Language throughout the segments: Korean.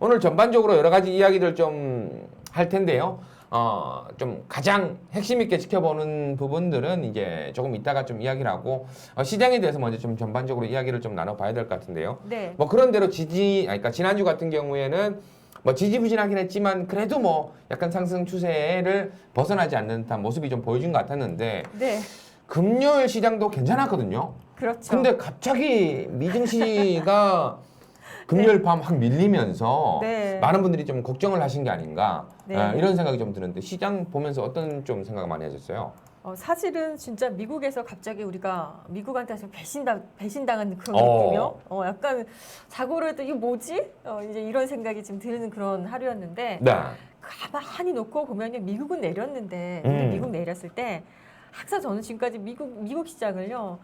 오늘 전반적으로 여러 가지 이야기들 좀 할 텐데요. 좀 가장 핵심 있게 지켜보는 부분들은 이제 조금 이따가 좀 이야기를 하고 시장에 대해서 먼저 좀 전반적으로 이야기를 좀 나눠봐야 될 것 같은데요. 네. 뭐 그런 대로 그러니까 지난주 같은 경우에는 뭐 지지부진하긴 했지만 그래도 뭐 약간 상승 추세를 벗어나지 않는 듯한 모습이 좀 보여준 것 같았는데 네. 금요일 시장도 괜찮았거든요. 그렇죠. 근데 갑자기 미증시가 금요일 밤 확 밀리면서 네. 많은 분들이 좀 걱정을 하신 게 아닌가 네. 이런 생각이 좀 드는데 시장 보면서 어떤 좀 생각 많이 하셨어요? 사실은 진짜 미국에서 갑자기 우리가 미국한테 배신당한 그런 어. 느낌이요. 약간 자고로 해도 이게 뭐지? 이제 이런 생각이 지금 드는 그런 하루였는데 네. 가만히 놓고 보면요, 미국은 내렸는데 우리 미국 내렸을 때 항상 저는 지금까지 미국 시장을요.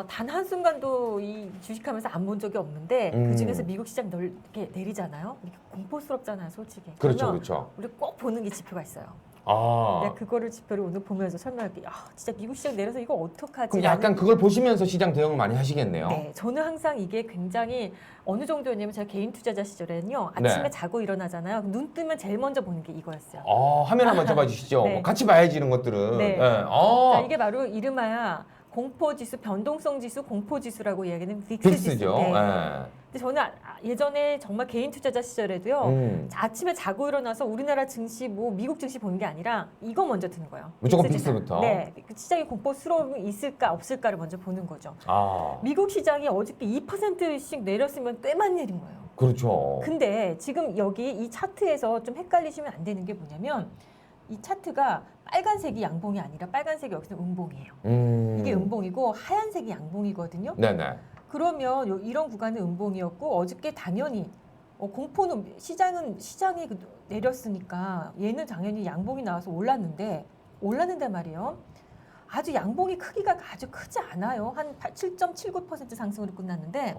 단 한순간도 이 주식하면서 안 본 적이 없는데 그중에서 미국 시장 이렇게 내리잖아요. 이렇게 공포스럽잖아요, 솔직히. 그렇죠, 그러면 그렇죠. 우리 꼭 보는 게 지표가 있어요. 아, 내가 그거를 지표를 오늘 보면서 설명할게요. 진짜 미국 시장 내려서 이거 어떡하지? 그럼 약간 그걸 보시면서 시장 대응을 많이 하시겠네요. 네, 저는 항상 이게 굉장히 어느 정도였냐면 제가 개인 투자자 시절에는요. 아침에 네. 자고 일어나잖아요. 눈 뜨면 제일 먼저 보는 게 이거였어요. 화면 한번 잡아주시죠. 네. 뭐 같이 봐야지 이런 것들은. 네. 어, 자, 이게 바로 이름하여 공포지수, 변동성 지수, 공포지수라고 이야기하는 빅스 지수. 빅스죠. 네. 예. 근데 저는 예전에 정말 개인 투자자 시절에도요. 아침에 자고 일어나서 우리나라 증시, 뭐 미국 증시 보는 게 아니라 이거 먼저 드는 거예요. 무조건 빅스 지수. 빅스부터? 네, 그 시장에 공포스러움이 있을까 없을까를 먼저 보는 거죠. 아, 미국 시장이 어저께 2%씩 내렸으면 꽤만 내린 거예요. 그렇죠. 근데 지금 여기 이 차트에서 좀 헷갈리시면 안 되는 게 뭐냐면 이 차트가 빨간색이 양봉이 아니라 빨간색이 여기서 음봉이에요. 이게 음봉이고 하얀색이 양봉이거든요. 네네. 그러면 이런 구간은 음봉이었고 어저께 당연히 공포는 시장이 내렸으니까 얘는 당연히 양봉이 나와서 올랐는데 말이에요. 아주 양봉이 크기가 아주 크지 않아요. 한 7.79% 상승으로 끝났는데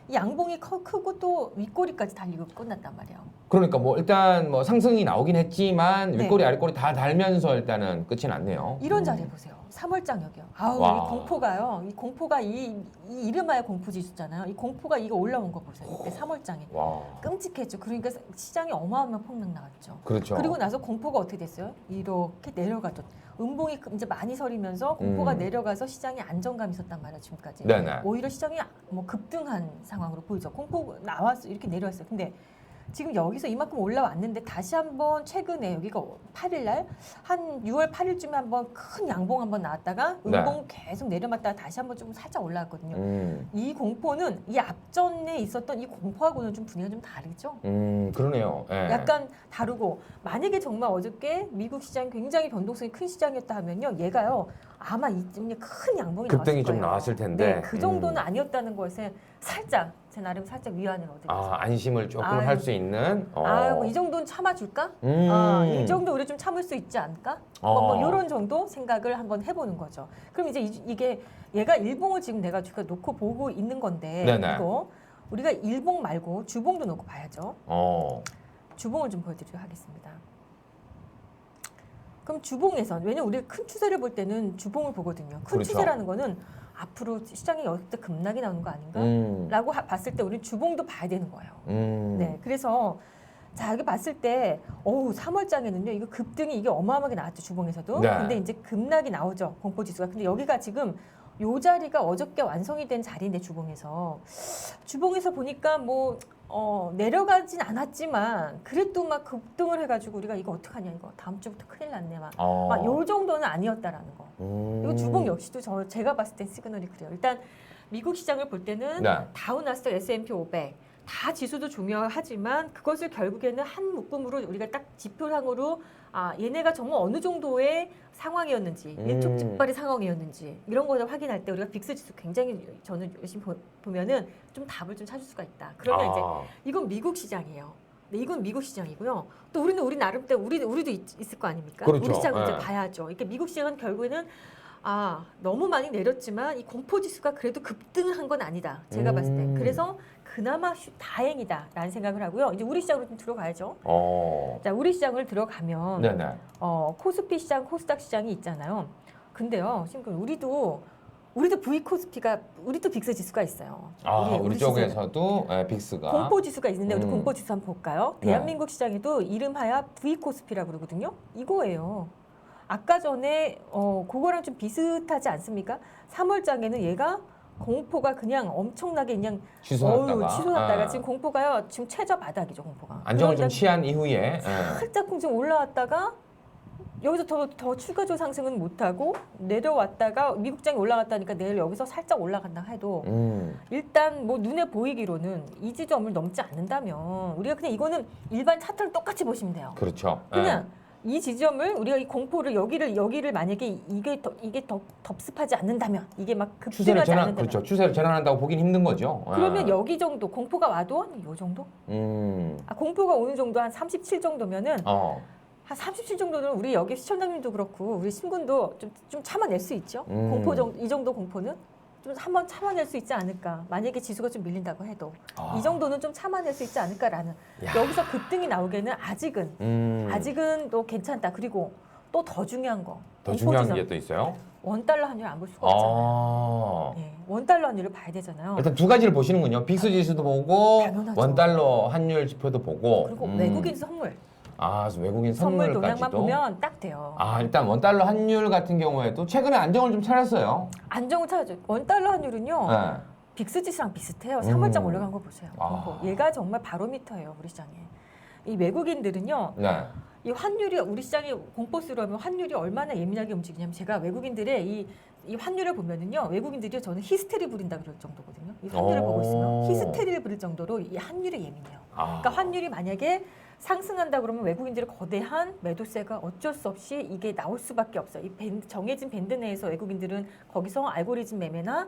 이 양봉이 크고 또 윗꼬리까지 달리고 끝났단 말이에요. 그러니까 뭐 일단 뭐 상승이 나오긴 했지만 네. 윗꼬리 아랫꼬리 다 달면서 일단은 끝이 났네요. 이런 자리 보세요. 3월장 여기요. 와. 이 공포가요. 이 공포가 이 이름하여 공포지수잖아요. 이 공포가 이거 올라온 거 보세요. 이때 3월장에. 와, 끔찍했죠. 그러니까 시장이 어마어마한 폭락 나왔죠. 그렇죠. 그리고 나서 공포가 어떻게 됐어요? 이렇게 내려가죠. 음봉이 이제 많이 서리면서 공포가 내려가서 시장에 안정감이 있었단 말이에요. 지금까지. 네네. 오히려 시장이 뭐 급등한 상황으로 보이죠. 공포 나왔어 이렇게 내려왔어요. 근데 지금 여기서 이만큼 올라왔는데 다시 한번 최근에 여기가 8일 날 한 6월 8일쯤에 한번 큰 양봉 한번 나왔다가 음봉 계속 내려갔다가 다시 한번 좀 살짝 올라왔거든요. 이 공포는 이 앞전에 있었던 이 공포하고는 좀 분위기가 좀 다르죠. 그러네요. 예. 약간 다르고 만약에 정말 어저께 미국 시장이 굉장히 변동성이 큰 시장이었다 하면요, 얘가요 아마 이쯤에 큰 양봉이 급등이 나왔을 좀 거예요. 나왔을 텐데. 네, 그 정도는 아니었다는 것에 살짝 제 나름 살짝 위안을 얻었죠. 안심을 조금 아유. 할 수 있는. 뭐 이 정도는 참아줄까? 이 정도 우리 좀 참을 수 있지 않을까? 뭐 이런 정도 생각을 한번 해보는 거죠. 그럼 이제 이게 얘가 일봉을 지금 내가 놓고 보고 있는 건데 네네. 이거 우리가 일봉 말고 주봉도 놓고 봐야죠. 주봉을 좀 보여드리도록 하겠습니다. 그럼 주봉에선 왜냐면 우리가 큰 추세를 볼 때는 주봉을 보거든요. 큰 그렇죠. 추세라는 거는 앞으로 시장이 여기서 급락이 나오는 거 아닌가? 라고 봤을 때 우리 주봉도 봐야 되는 거예요. 네, 그래서 자 여기 봤을 때 3월장에는요 이거 급등이 이게 어마어마하게 나왔죠, 주봉에서도. 네. 근데 이제 급락이 나오죠, 공포지수가. 근데 여기가 지금 요 자리가 어저께 완성이 된 자리인데 주봉에서 보니까 뭐 내려가진 않았지만 그래도 막 급등을 해가지고 우리가 이거 어떡하냐, 이거 다음 주부터 큰일 났네 막 요 정도는 아니었다라는 거. 이거 주봉 역시도 제가 봤을 땐 시그널이 그래요. 일단 미국 시장을 볼 때는 네. 다우나스닥, S&P 500 다 지수도 중요하지만 그것을 결국에는 한 묶음으로 우리가 딱 지표상으로 얘네가 정말 어느 정도의 상황이었는지 일촉즉발의 상황이었는지 이런 거를 확인할 때 우리가 빅스 지수 굉장히 저는 열심히 보면은 좀 답을 좀 찾을 수가 있다. 그러면 이제 이건 미국 시장이에요. 네, 이건 미국 시장이고요. 또 우리 나름대로 우리도 있을 거 아닙니까? 그렇죠. 우리 시장을 이제 네. 봐야죠. 그러니까 미국 시장은 결국에는 너무 많이 내렸지만 이 공포지수가 그래도 급등한 건 아니다. 제가 봤을 때. 그래서 그나마 다행이다라는 생각을 하고요. 이제 우리 시장으로 좀 들어가야죠. 자, 우리 시장을 들어가면 네네. 코스피 시장, 코스닥 시장이 있잖아요. 근데요, 지금 우리도 우리도 V 코스피가 우리도 빅스 지수가 있어요. 우리 지수는. 쪽에서도 빅스가 공포 지수가 있는데 우리 음. 공포 지수 한번 볼까요? 네. 대한민국 시장에도 이름하여 V 코스피라고 그러거든요. 이거예요. 아까 전에 그거랑 좀 비슷하지 않습니까? 3월장에는 얘가 공포가 그냥 엄청나게 그냥 취소났다가 지금 공포가요. 지금 최저 바닥이죠, 공포가. 안정을 좀 취한 이후에 살짝 좀 올라왔다가 여기서 더 추가적 상승은 못하고 내려왔다가 미국장이 올라갔다니까 내일 여기서 살짝 올라간다 해도 일단 뭐 눈에 보이기로는 이 지점을 넘지 않는다면 우리가 그냥 이거는 일반 차트를 똑같이 보시면 돼요. 그렇죠. 그냥 이 지점을 우리가 이 공포를 여기를 만약에 이게 더 덥습하지 않는다면 이게 막 추세를 급등하지 않는다면 그렇죠. 추세를 전환한다고 보긴 힘든 거죠. 그러면 여기 정도 공포가 와도 한 요 정도? 공포가 오는 정도 한 37 정도면은 한 37 정도는 우리 여기 시청자님도 그렇고 우리 신군도 좀 참아낼 수 있죠. 공포 정도 이 정도 공포는 좀 한번 참아낼 수 있지 않을까. 만약에 지수가 좀 밀린다고 해도 이 정도는 좀 참아낼 수 있지 않을까라는. 여기서 급등이 나오기에는 아직은 또 괜찮다. 그리고 또 더 중요한 거. 더 중요한 게 또 있어요. 원달러 환율 안 볼 수가 없잖아요. 네, 원달러 환율을 봐야 되잖아요. 일단 두 가지를 보시는군요. 빅스 지수도 보고 당연하죠. 원달러 환율 지표도 보고 그리고 외국인 선물. 외국인 선물 동향만 선물까지도. 보면 딱 돼요. 일단 원달러 환율 같은 경우에도 최근에 안정을 좀 찾았어요. 안정을 찾아줘. 원달러 환율은요. 네. 빅스 지수랑 비슷해요. 3월장 올라간 거 보세요. 아. 얘가 정말 바로미터예요, 우리 시장에. 이 외국인들은요. 네. 이 환율이 우리 시장이 공포스러우면 환율이 얼마나 예민하게 움직이냐면 제가 외국인들의 이 환율을 보면은요. 외국인들이 저는 히스테리 부린다 그럴 정도거든요. 이 환율을 보고 있으면 히스테리를 부릴 정도로 이 환율이 예민해요. 그러니까 환율이 만약에 상승한다 그러면 외국인들의 거대한 매도세가 어쩔 수 없이 이게 나올 수밖에 없어요. 이 정해진 밴드 내에서 외국인들은 거기서 알고리즘 매매나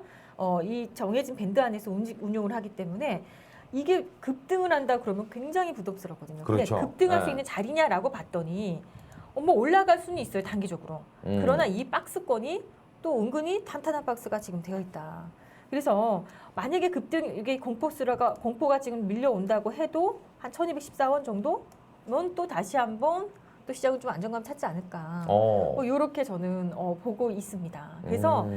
이 정해진 밴드 안에서 운용을 하기 때문에 이게 급등을 한다 그러면 굉장히 부담스럽거든요. 그렇죠. 근데 급등할 네. 수 있는 자리냐라고 봤더니 뭐 올라갈 수는 있어요, 단기적으로. 그러나 이 박스권이 또 은근히 탄탄한 박스가 지금 되어 있다. 그래서 만약에 급등 이게 공포가 지금 밀려온다고 해도 한 1214원 정도는 또 다시 한번 또 시장은 좀 안정감 찾지 않을까. 이렇게 저는 보고 있습니다. 그래서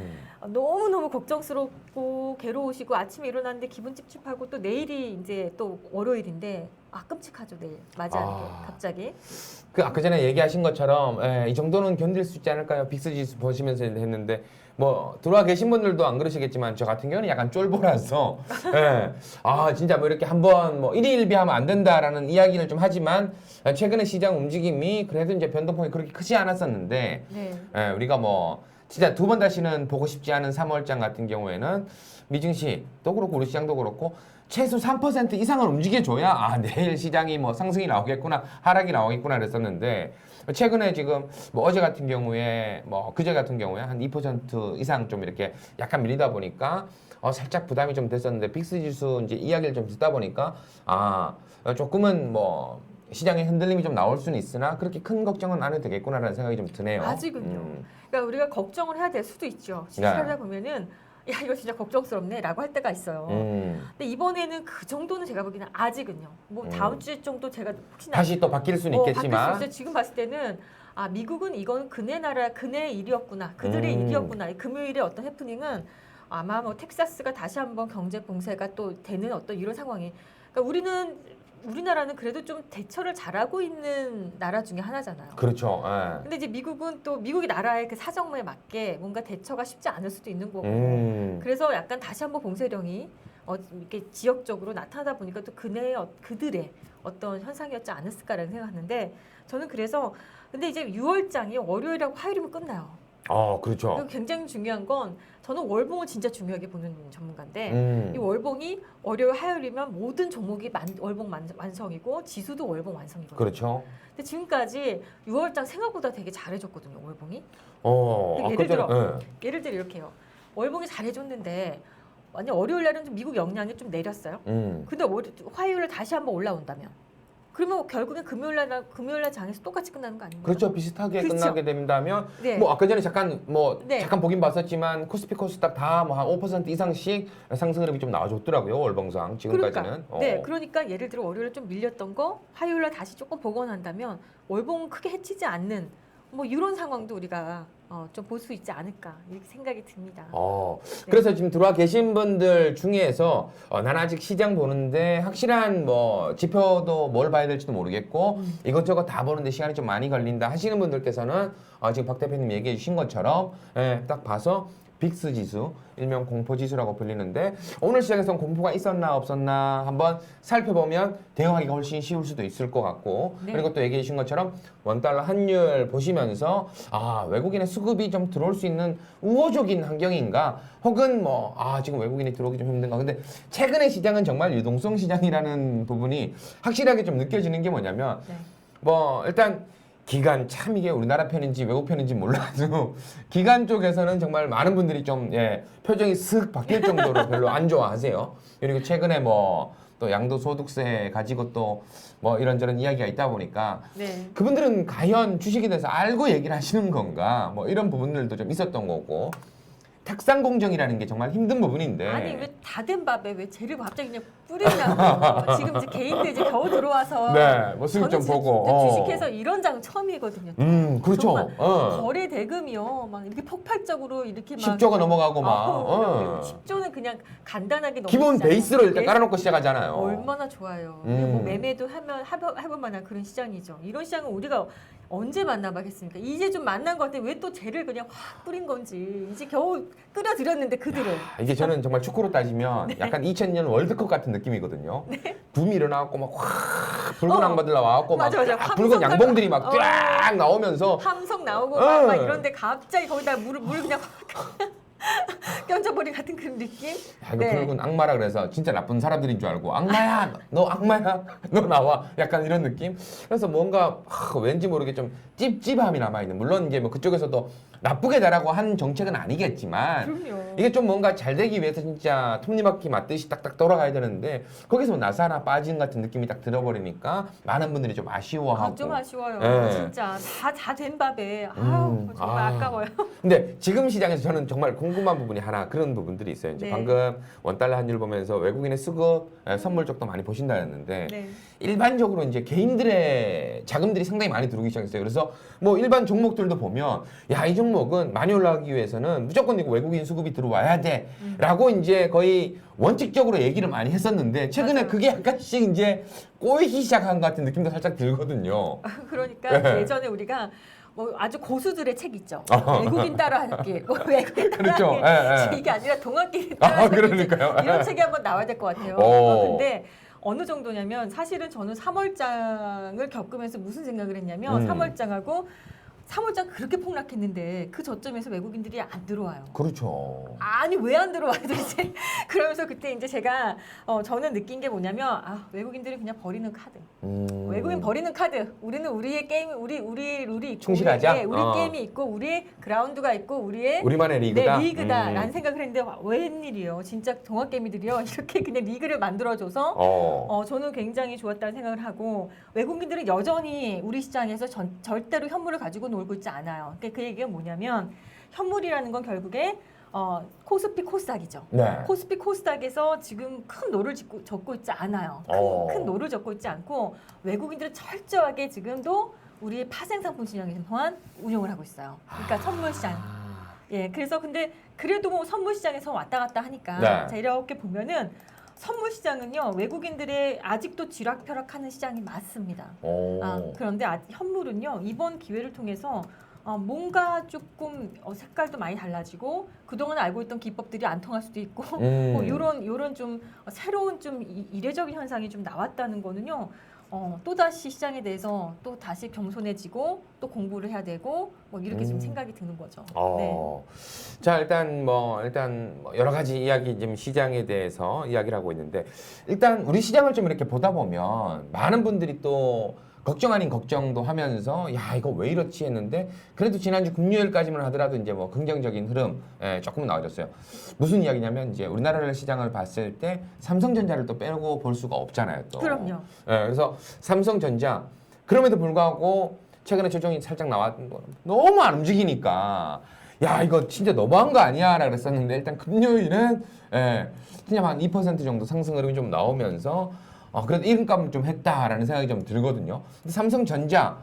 너무너무 걱정스럽고 괴로우시고 아침에 일어났는데 기분 찝찝하고 또 내일이 이제 또 월요일인데 끔찍하죠, 내일. 맞이 않게 갑자기. 아까 전에 얘기하신 것처럼 이 정도는 견딜 수 있지 않을까요? 빅스 지수 보시면서 했는데 뭐 들어와 계신 분들도 안 그러시겠지만 저 같은 경우는 약간 쫄보라서 진짜 뭐 이렇게 한번 뭐 일희일비하면 안 된다라는 이야기를 좀 하지만 최근에 시장 움직임이 그래도 이제 변동폭이 그렇게 크지 않았었는데 우리가 뭐 진짜 두 번 다시는 보고 싶지 않은 3월장 같은 경우에는 미증시도 그렇고 우리 시장도 그렇고 최소 3% 이상을 움직여줘야 내일 시장이 뭐 상승이 나오겠구나 하락이 나오겠구나 그랬었는데 최근에 지금 뭐 어제 같은 경우에 뭐 그제 같은 경우에 한 2% 이상 좀 이렇게 약간 밀리다 보니까 살짝 부담이 좀 됐었는데 빅스 지수 이제 이야기를 좀 듣다 보니까 조금은 뭐 시장에 흔들림이 좀 나올 수는 있으나 그렇게 큰 걱정은 안 해도 되겠구나라는 생각이 좀 드네요. 아직은요. 그러니까 우리가 걱정을 해야 될 수도 있죠. 시청자 보면은 야 이거 진짜 걱정스럽네라고 할 때가 있어요. 근데 이번에는 그 정도는 제가 보기에는 아직은요. 뭐 다음 주 정도 제가 혹시나 다시 또 바뀔 수는 있겠지만 바뀔 수 있어요. 지금 봤을 때는 미국은 이건 그네 일이었구나. 그들의 일이었구나. 금요일에 어떤 해프닝은 아마 뭐 텍사스가 다시 한번 경제 봉쇄가 또 되는 어떤 이런 상황이. 그러니까 우리나라는 그래도 좀 대처를 잘하고 있는 나라 중에 하나잖아요. 그렇죠. 근데 이제 미국은 또 미국이 나라의 그 사정에 맞게 뭔가 대처가 쉽지 않을 수도 있는 거고. 그래서 약간 다시 한번 봉쇄령이 이렇게 지역적으로 나타나다 보니까 또 그들의 어떤 현상이었지 않았을까라는 생각하는데 저는 그래서 근데 이제 6월장이 월요일하고 화요일이면 끝나요. 그렇죠. 그리고 굉장히 중요한 건 저는 월봉을 진짜 중요하게 보는 전문가인데 이 월봉이 월요일 화요일이면 모든 종목이 월봉 완성이고 지수도 월봉 완성이거든요. 그렇죠. 근데 지금까지 6월장 생각보다 되게 잘해줬거든요. 월봉이. 예를 들어 이렇게요. 월봉이 잘해줬는데 만약 월요일 날은 좀 미국 영향이 좀 내렸어요. 근데 화요일에 다시 한번 올라온다면 그러면 결국엔 금요일날 장에서 똑같이 끝나는 거 아닙니까? 그렇죠. 비슷하게 그렇죠. 끝나게 된다면 네. 뭐 아까 전에 잠깐 보긴 봤었지만 코스피 코스닥 다 뭐 한 5% 이상씩 상승 흐름이 좀 나와줬더라고요. 월봉상 지금까지는. 그러니까 예를 들어 월요일에 좀 밀렸던 거 화요일날 다시 조금 복원한다면 월봉 크게 해치지 않는 뭐 이런 상황도 우리가 좀 볼 수 있지 않을까 이렇게 생각이 듭니다. 그래서 지금 들어와 계신 분들 중에서 난 아직 시장 보는데 확실한 뭐 지표도 뭘 봐야 될지도 모르겠고 이것저것 다 보는데 시간이 좀 많이 걸린다 하시는 분들께서는 지금 박 대표님 얘기해 주신 것처럼 딱 봐서 빅스 지수, 일명 공포 지수라고 불리는데 오늘 시장에서는 공포가 있었나 없었나 한번 살펴보면 대응하기가 훨씬 쉬울 수도 있을 것 같고 네. 그리고 또 얘기해 주신 것처럼 원달러 환율 보시면서 외국인의 수급이 좀 들어올 수 있는 우호적인 환경인가 혹은 지금 외국인이 들어오기 좀 힘든가 근데 최근에 시장은 정말 유동성 시장이라는 부분이 확실하게 좀 느껴지는 게 뭐냐면 네. 일단 기관 참 이게 우리나라 편인지 외국 편인지 몰라도 기관 쪽에서는 정말 많은 분들이 좀 표정이 쓱 바뀔 정도로 별로 안 좋아하세요. 그리고 최근에 또 양도소득세 가지고 또 이런저런 이야기가 있다 보니까 네. 그분들은 과연 주식에 대해서 알고 얘기를 하시는 건가 이런 부분들도 좀 있었던 거고 탁상 공정이라는 게 정말 힘든 부분인데 아니 왜 다 된 밥에 왜 재료 갑자기 그냥 뿌리냐고. 지금 이제 개인들 이제 겨우 들어와서 수익 좀 저는 보고 주식해서 이런 장 처음이거든요. 그렇죠. 정말 거래 대금이요. 막 이렇게 폭발적으로 이렇게 막 10조가 넘어가고 막 10조는 그냥 간단하게 넘 기본 베이스로 일단 깔아놓고 시작하잖아요. 얼마나 좋아요. 뭐 매매도 해볼 만한 그런 시장이죠. 이런 시장은 우리가 언제 만나봐겠습니까? 이제 좀 만난 것 같아. 왜 또 쟤를 그냥 확 뿌린 건지. 이제 겨우 끌어들였는데 그들을. 이게 저는 정말 축구로 따지면 약간 2000년 월드컵 같은 느낌이거든요. 붐이 일어나갖고 막 확 붉은 악마들 나와갖고 막 맞아. 붉은 양봉들이 막 쫙 나오면서 함성 나오고 막 이런데 갑자기 거기다 물 그냥 확 껴져버린 같은 그런 느낌? 이거 붉은 악마라 그래서 진짜 나쁜 사람들인 줄 알고 악마야 너 악마야 너 나와 약간 이런 느낌 그래서 뭔가 왠지 모르게 좀 찝찝함이 남아있는 물론 이제 그쪽에서도 나쁘게 되라고 한 정책은 아니겠지만 그럼요. 이게 좀 뭔가 잘 되기 위해서 진짜 톱니바퀴 맞듯이 딱딱 돌아가야 되는데 거기서 나사 하나 빠진 같은 느낌이 딱 들어버리니까 많은 분들이 좀 아쉬워하고 좀 아쉬워요. 네. 진짜 다 된 밥에 정말 아까워요. 근데 지금 시장에서 저는 정말 궁금한 부분이 하나 그런 부분들이 있어요. 이제 네. 방금 원달러 환율 보면서 외국인의 수급 선물 쪽도 많이 보신다 했는데 네. 일반적으로 이제 개인들의 자금들이 상당히 많이 들어오기 시작했어요. 그래서 일반 종목들도 보면 이 종목은 많이 올라가기 위해서는 무조건 이거 외국인 수급이 들어와야 돼라고 이제 거의 원칙적으로 얘기를 많이 했었는데 최근에 맞아요. 그게 약간씩 이제 꼬이기 시작한 것 같은 느낌도 살짝 들거든요. 그러니까 네. 예전에 우리가 아주 고수들의 책 있죠. 외국인 따라하기, 외국인 그렇죠. 따라하기. 이게 아니라 동학끼리 따라하기. 그러니까요. 이런 책이 한번 나와야 될 것 같아요. 근데 어느 정도냐면 사실은 저는 3월장을 겪으면서 무슨 생각을 했냐면 3월장 그렇게 폭락했는데 그 저점에서 외국인들이 안 들어와요. 그렇죠. 아니 왜 안 들어와요 도대체. 그러면서 그때 이제 제가 저는 느낀 게 뭐냐면 외국인들이 그냥 버리는 카드. 외국인 버리는 카드. 우리는 우리의 게임, 우리 룰이 있고 충실하자. 우리 게임이 있고 우리의 그라운드가 있고 우리만의 리그다. 리그다라는 생각을 했는데 웬일이에요. 진짜 동학개미들이요. 이렇게 그냥 리그를 만들어줘서 저는 굉장히 좋았다는 생각을 하고 외국인들은 여전히 우리 시장에서 절대로 현물을 가지고 놀고 있지 않아요. 그러니까 그 얘기가 뭐냐면 현물이라는 건 결국에 코스피 코스닥이죠. 네. 코스피 코스닥에서 지금 큰 노를 젓고 있지 않아요. 큰 노를 젓고 있지 않고 외국인들은 철저하게 지금도 우리의 파생상품 시장에서만 운용을 하고 있어요. 그러니까 선물 시장. 예, 그래서 근데 그래도 선물 시장에서 왔다 갔다 하니까 자, 이렇게 보면은 선물 시장은요 외국인들의 아직도 쥐락펴락하는 시장이 맞습니다. 그런데 현물은요 이번 기회를 통해서 뭔가 조금 색깔도 많이 달라지고 그동안 알고 있던 기법들이 안 통할 수도 있고 요런 좀 새로운 좀 이례적인 현상이 좀 나왔다는 거는요. 또다시 시장에 대해서 또 다시 겸손해지고 또 공부를 해야 되고 이렇게 좀 생각이 드는 거죠. 네. 자 일단 여러 가지 이야기 좀 시장에 대해서 이야기를 하고 있는데 일단 우리 시장을 좀 이렇게 보다 보면 많은 분들이 또 걱정 아닌 걱정도 하면서 이거 왜 이렇지 했는데 그래도 지난주 금요일까지만 하더라도 이제 긍정적인 흐름 조금 나와줬어요. 무슨 이야기냐면 이제 우리나라 시장을 봤을 때 삼성전자를 또 빼고 볼 수가 없잖아요. 또. 그럼요. 그래서 삼성전자 그럼에도 불구하고 최근에 조정이 살짝 나왔던 거 너무 안 움직이니까 이거 진짜 너무한 거 아니야 라고 그랬었는데 일단 금요일은 그냥 한 2% 정도 상승 흐름이 좀 나오면서 그래도 이름값은 좀 했다라는 생각이 좀 들거든요. 근데 삼성전자,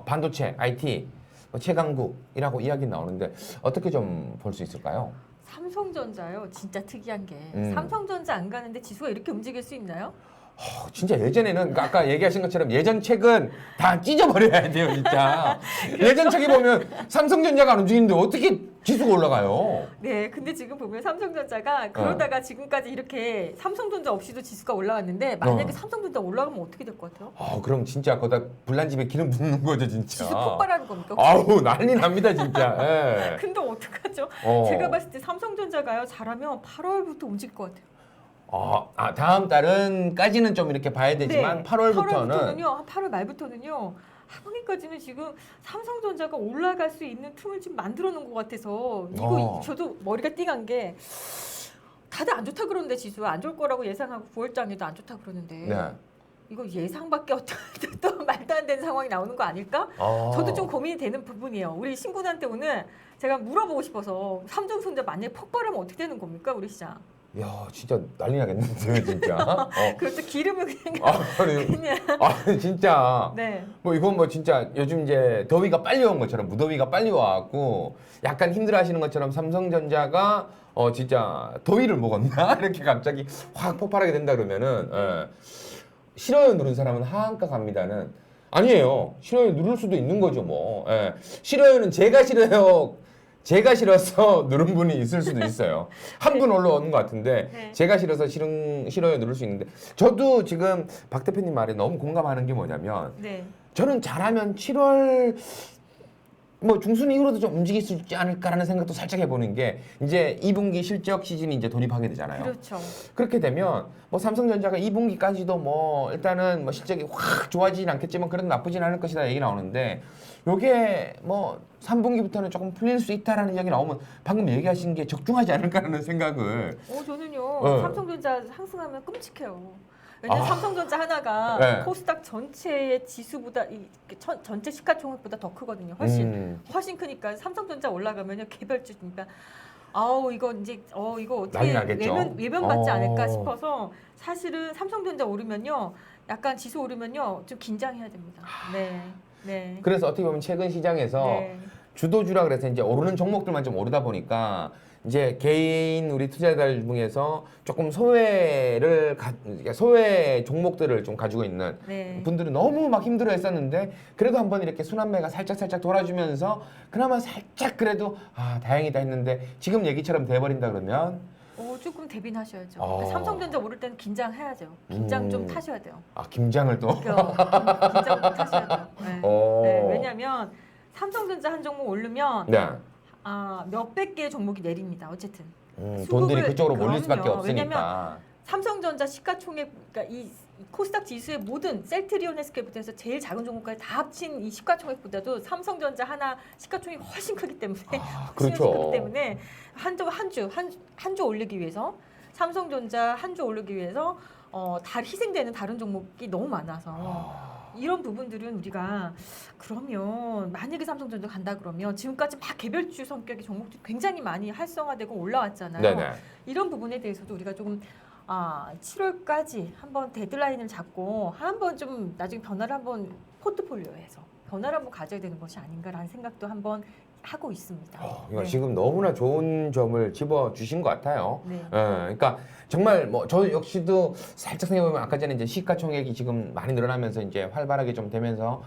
반도체, IT 최강국이라고 이야기 나오는데 어떻게 좀 볼 수 있을까요? 삼성전자요. 진짜 특이한 게 음. 삼성전자 안 가는데 지수가 이렇게 움직일 수 있나요? 진짜 예전에는 그러니까 아까 얘기하신 것처럼 예전 책은 다 찢어버려야 돼요, 진짜. 예전 책에 보면 삼성전자가 안 움직이는데 어떻게 지수가 올라가요? 네, 근데 지금 보면 삼성전자가 그러다가 지금까지 이렇게 삼성전자 없이도 지수가 올라왔는데 만약에 삼성전자 올라가면 어떻게 될 것 같아요? 그럼 진짜 거기다 불난 집에 기름 붓는 거죠, 진짜. 지수 폭발하는 겁니까? 아우, 난리 납니다, 진짜. 예. 근데 어떡하죠? 어. 제가 봤을 때 삼성전자가요 잘하면 8월부터 움직일 것 같아요. 다음 달은까지는 좀 이렇게 봐야 되지만 8월부터는 8월 말부터는요. 하반기까지는 지금 삼성전자가 올라갈 수 있는 틈을 지금 만들어 놓은 것 같아서 이거 저도 머리가 띵한 게 다들 안 좋다 그러는데 지수 안 좋을 거라고 예상하고 9월장에도 안 좋다 그러는데 네. 이거 예상밖에 또 말도 안 되는 상황이 나오는 거 아닐까? 저도 좀 고민이 되는 부분이에요. 우리 신군한테 오늘 제가 물어보고 싶어서 삼성전자 만약에 폭발하면 어떻게 되는 겁니까 우리 시장? 야, 진짜 난리 나겠는데요, 진짜. 그것도 기름을 그냥 아니, 진짜. 네. 뭐 이건 뭐 진짜 요즘 이제 더위가 빨리 온 것처럼 무더위가 빨리 와갖고 약간 힘들어하시는 것처럼 삼성전자가 진짜 더위를 먹었나 이렇게 갑자기 확 폭발하게 된다 그러면은 싫어요 누른 사람은 하한가 갑니다는 아니에요. 싫어요 누를 수도 있는 거죠 뭐. 싫어요는 제가 싫어요. 제가 싫어서 누른 분이 있을 수도 있어요. 한 분 올라오는 것 같은데 네. 제가 싫어서 싫어요 누를 수 있는데 저도 지금 박 대표님 말에 너무 공감하는 게 뭐냐면 네. 저는 잘하면 7월 뭐 중순 이후로도 좀 움직일 수 있지 않을까라는 생각도 살짝 해보는 게 이제 2분기 실적 시즌이 이제 돌입하게 되잖아요. 그렇죠. 그렇게 되면 뭐 삼성전자가 2분기까지도 뭐 일단은 뭐 실적이 확 좋아지진 않겠지만 그래도 나쁘진 않을 것이다 얘기 나오는데 요게 뭐 3분기부터는 조금 풀릴 수 있다라는 이야기 나오면 방금 얘기하신 게 적중하지 않을까라는 생각을 저는요 네. 삼성전자 상승하면 끔찍해요. 왜냐면 아. 삼성전자 하나가 네. 코스닥 전체의 지수보다 전체 시가총액보다 더 크거든요. 훨씬 크니까 삼성전자 올라가면요 개별주니까 아우 이거 이제 이거 어떻게 난리 나겠죠. 외면받지 않을까 싶어서 사실은 삼성전자 오르면요 약간 지수 오르면요 좀 긴장해야 됩니다. 네. 네. 그래서 어떻게 보면 최근 시장에서 네. 주도주라 그래서 이제 오르는 종목들만 좀 오르다 보니까 이제 개인 우리 투자자들 중에서 조금 소외 종목들을 좀 가지고 있는 네. 분들은 너무 막 힘들어했었는데 그래도 한번 이렇게 순환매가 살짝 돌아주면서 그나마 살짝 그래도 다행이다 했는데 지금 얘기처럼 돼버린다 그러면 조금 대비하셔야죠. 그러니까 삼성전자 오를 때는 긴장해야죠. 긴장 좀 타셔야 돼요. 김장을 또 긴장 좀 타셔야 돼요. 네. 네, 왜냐하면 삼성전자 한 종목 오르면 네. 몇백 개의 종목이 내립니다. 어쨌든 돈들이 그쪽으로 몰릴 수밖에 그럼요. 없으니까. 삼성전자 시가총액 그러니까 이 코스닥 지수의 모든 셀트리온 헬스케어부터 해서 제일 작은 종목까지 다 합친 이 시가총액보다도 삼성전자 하나 시가총액이 훨씬 크기 때문에 그렇죠. 크기 때문에 한 주 올리기 위해서 삼성전자 한 주 올리기 위해서 다 희생되는 다른 종목이 너무 많아서 이런 부분들은 우리가 그러면 만약에 삼성전자 간다 그러면 지금까지 막 개별주 성격의 종목들이 굉장히 많이 활성화되고 올라왔잖아요. 네네. 이런 부분에 대해서도 우리가 조금 7월까지 한번 데드라인을 잡고 한번 좀 나중에 변화를 한번 포트폴리오에서 변화를 한번 가져야 되는 것이 아닌가라는 생각도 한번 하고 있습니다. 이거 지금 너무나 좋은 점을 집어 주신 것 같아요. 네. 그러니까 정말 뭐 저 역시도 살짝 생각해보면 아까 전에 이제 시가총액이 지금 많이 늘어나면서 이제 활발하게 좀 되면서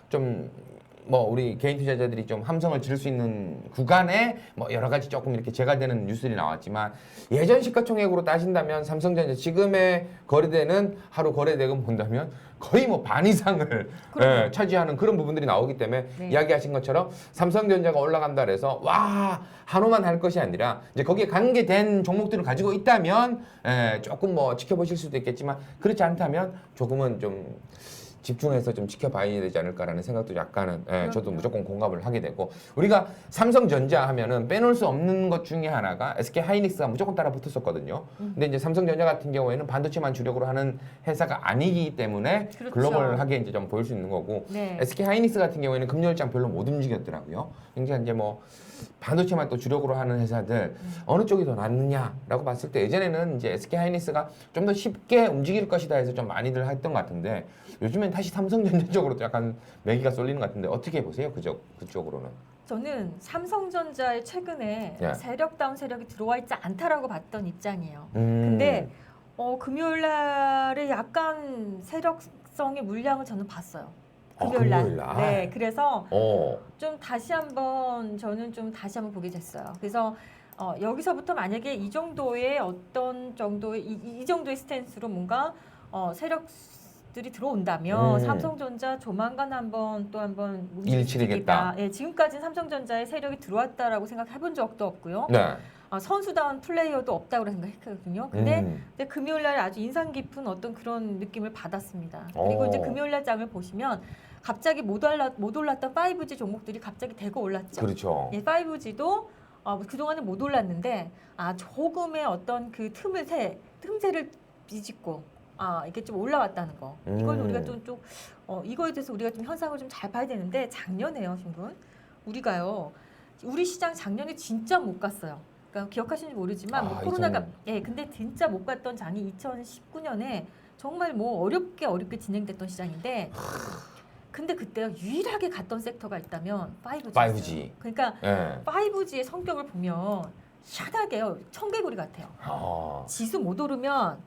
좀 뭐 우리 개인 투자자들이 좀 함성을 지를 수 있는 구간에 뭐 여러 가지 조금 이렇게 제가되는 뉴스들이 나왔지만 예전 시가총액으로 따진다면 삼성전자 지금의 거래되는 하루 거래대금 본다면 거의 뭐 반 이상을 차지하는 그런 부분들이 나오기 때문에 네. 이야기하신 것처럼 삼성전자가 올라간다 그래서 와 한호만 할 것이 아니라 이제 거기에 관계된 종목들을 가지고 있다면 조금 뭐 지켜보실 수도 있겠지만 그렇지 않다면 조금은 좀 집중해서 좀 지켜봐야 되지 않을까라는 생각도 약간은 저도 무조건 공감을 하게 되고 우리가 삼성전자 하면은 빼놓을 수 없는 것 중에 하나가 SK 하이닉스가 무조건 따라 붙었었거든요. 근데 이제 삼성전자 같은 경우에는 반도체만 주력으로 하는 회사가 아니기 때문에 그렇죠. 글로벌하게 이제 좀 보일 수 있는 거고 네. SK 하이닉스 같은 경우에는 금요일장 별로 못 움직였더라고요. 굉장히 이제 뭐 반도체만 또 주력으로 하는 회사들 어느 쪽이 더 낫느냐라고 봤을 때 예전에는 이제 SK 하이닉스가 좀 더 쉽게 움직일 것이다 해서 좀 많이들 했던 것 같은데 요즘엔 시장이 다시 삼성전자 쪽으로 약간 매기가 쏠리는 것 같은데 어떻게 보세요? 그쪽으로는? 저는 삼성전자에 최근에 예. 세력다운 세력이 들어와 있지 않다라고 봤던 입장이에요. 음. 근데 금요일 날에 약간 세력성의 물량을 저는 봤어요. 금요일 날. 금요일 날? 네, 그래서 어. 좀 다시 한번 저는 좀 다시 한번 보게 됐어요. 그래서 여기서부터 만약에 이 정도의 어떤 정도의 이 정도의 스탠스로 뭔가 세력들이 들어온다면 삼성전자 조만간 또 한번 일치리겠다. 예, 지금까지는 삼성전자의 세력이 들어왔다라고 생각해본 적도 없고요. 네. 선수다운 플레이어도 없다고 생각했거든요. 근데 금요일 날 아주 인상 깊은 어떤 그런 느낌을 받았습니다. 그리고 이제 금요일 날 장을 보시면 갑자기 못 올랐던 5G 종목들이 갑자기 대거 올랐죠. 그렇죠. 예, 5G도 그동안은 못 올랐는데 조금의 어떤 그 틈새를 비집고 이게 좀 올라왔다는 거. 이걸 우리가 좀 이거에 대해서 우리가 좀 현상을 좀 잘 봐야 되는데 작년에요, 신분. 우리 시장 작년에 진짜 못 갔어요. 그러니까 기억하시는지 모르지만 뭐 코로나가 근데 진짜 못 갔던 장이 2019년에 정말 뭐 어렵게 진행됐던 시장인데 근데 그때가 유일하게 갔던 섹터가 있다면 5G였어요. 5G. 그러니까 예. 5G의 성격을 보면 희한하게요. 청개구리 같아요. 지수 못 오르면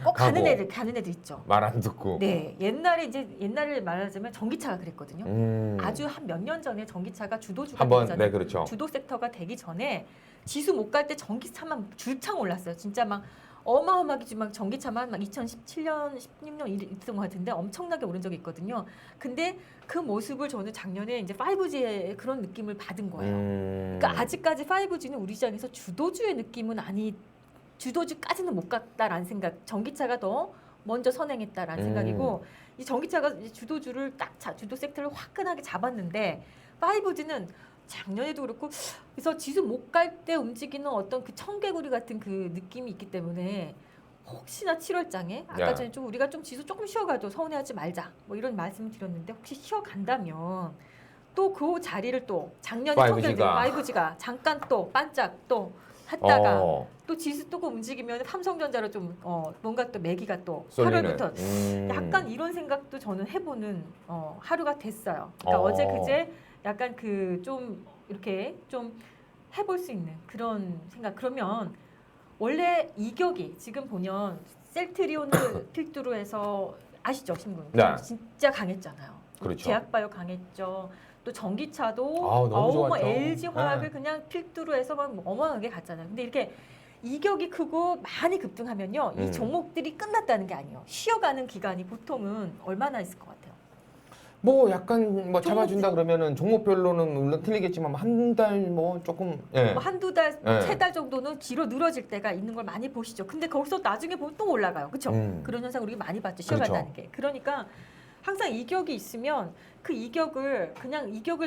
꼭 가는 애들 있죠. 말 안 듣고. 네, 옛날을 말하자면 전기차가 그랬거든요. 아주 한 몇 년 전에 전기차가 주도주가 되잖아요. 네, 그렇죠. 주도 섹터가 되기 전에 지수 못 갈 때 전기차만 줄창 올랐어요. 진짜 막 어마어마하게 막 전기차만 막 2017년, 16년 있던 것 같은데 엄청나게 오른 적이 있거든요. 근데 그 모습을 저는 작년에 이제 5G의 그런 느낌을 받은 거예요. 그러니까 아직까지 5G는 우리 시장에서 주도주의 느낌은 주도주까지는 못 갔다라는 생각. 전기차가 더 먼저 선행했다라는 생각이고 이 전기차가 이제 주도주를 주도 섹터를 화끈하게 잡았는데 5G는 작년에도 그렇고 그래서 지수 못 갈 때 움직이는 어떤 그 청개구리 같은 그 느낌이 있기 때문에 혹시나 7월장에 아까 전에 좀 우리가 좀 지수 조금 쉬어가도 서운해하지 말자 뭐 이런 말씀을 드렸는데 혹시 쉬어간다면 또 그 자리를 또 작년에 5G가 잠깐 또 반짝 또 했다가 또 지수 또 움직이면 삼성전자로 좀 뭔가 또 매기가 또 8월부터 약간 이런 생각도 저는 해보는 하루가 됐어요. 그러니까 어제 그제 약간 그 좀 이렇게 좀 해볼 수 있는 그런 생각. 그러면 원래 이격이 지금 보면 셀트리온을 필두로 해서 아시죠, 신분? 네. 진짜 강했잖아요. 그렇죠. 제약바이오 강했죠. 또 전기차도 너무 좋았죠. LG 화학을 그냥 필두로 해서 막 어마어마하게 갔잖아요. 근데 이렇게 이격이 크고 많이 급등하면요, 이 종목들이 끝났다는 게 아니에요. 쉬어가는 기간이 보통은 얼마나 있을 것 같아요? 뭐 약간 뭐 잡아준다 그러면은 종목별로는 물론 틀리겠지만 한 달 뭐 조금 뭐 한두 달, 세 달 정도는 뒤로 늘어질 때가 있는 걸 많이 보시죠. 근데 거기서 나중에 보면 또 올라가요. 그렇죠? 그런 현상 우리가 많이 봤죠. 쉬어간다는 게. 그러니까 항상 이격이 있으면 그 이격을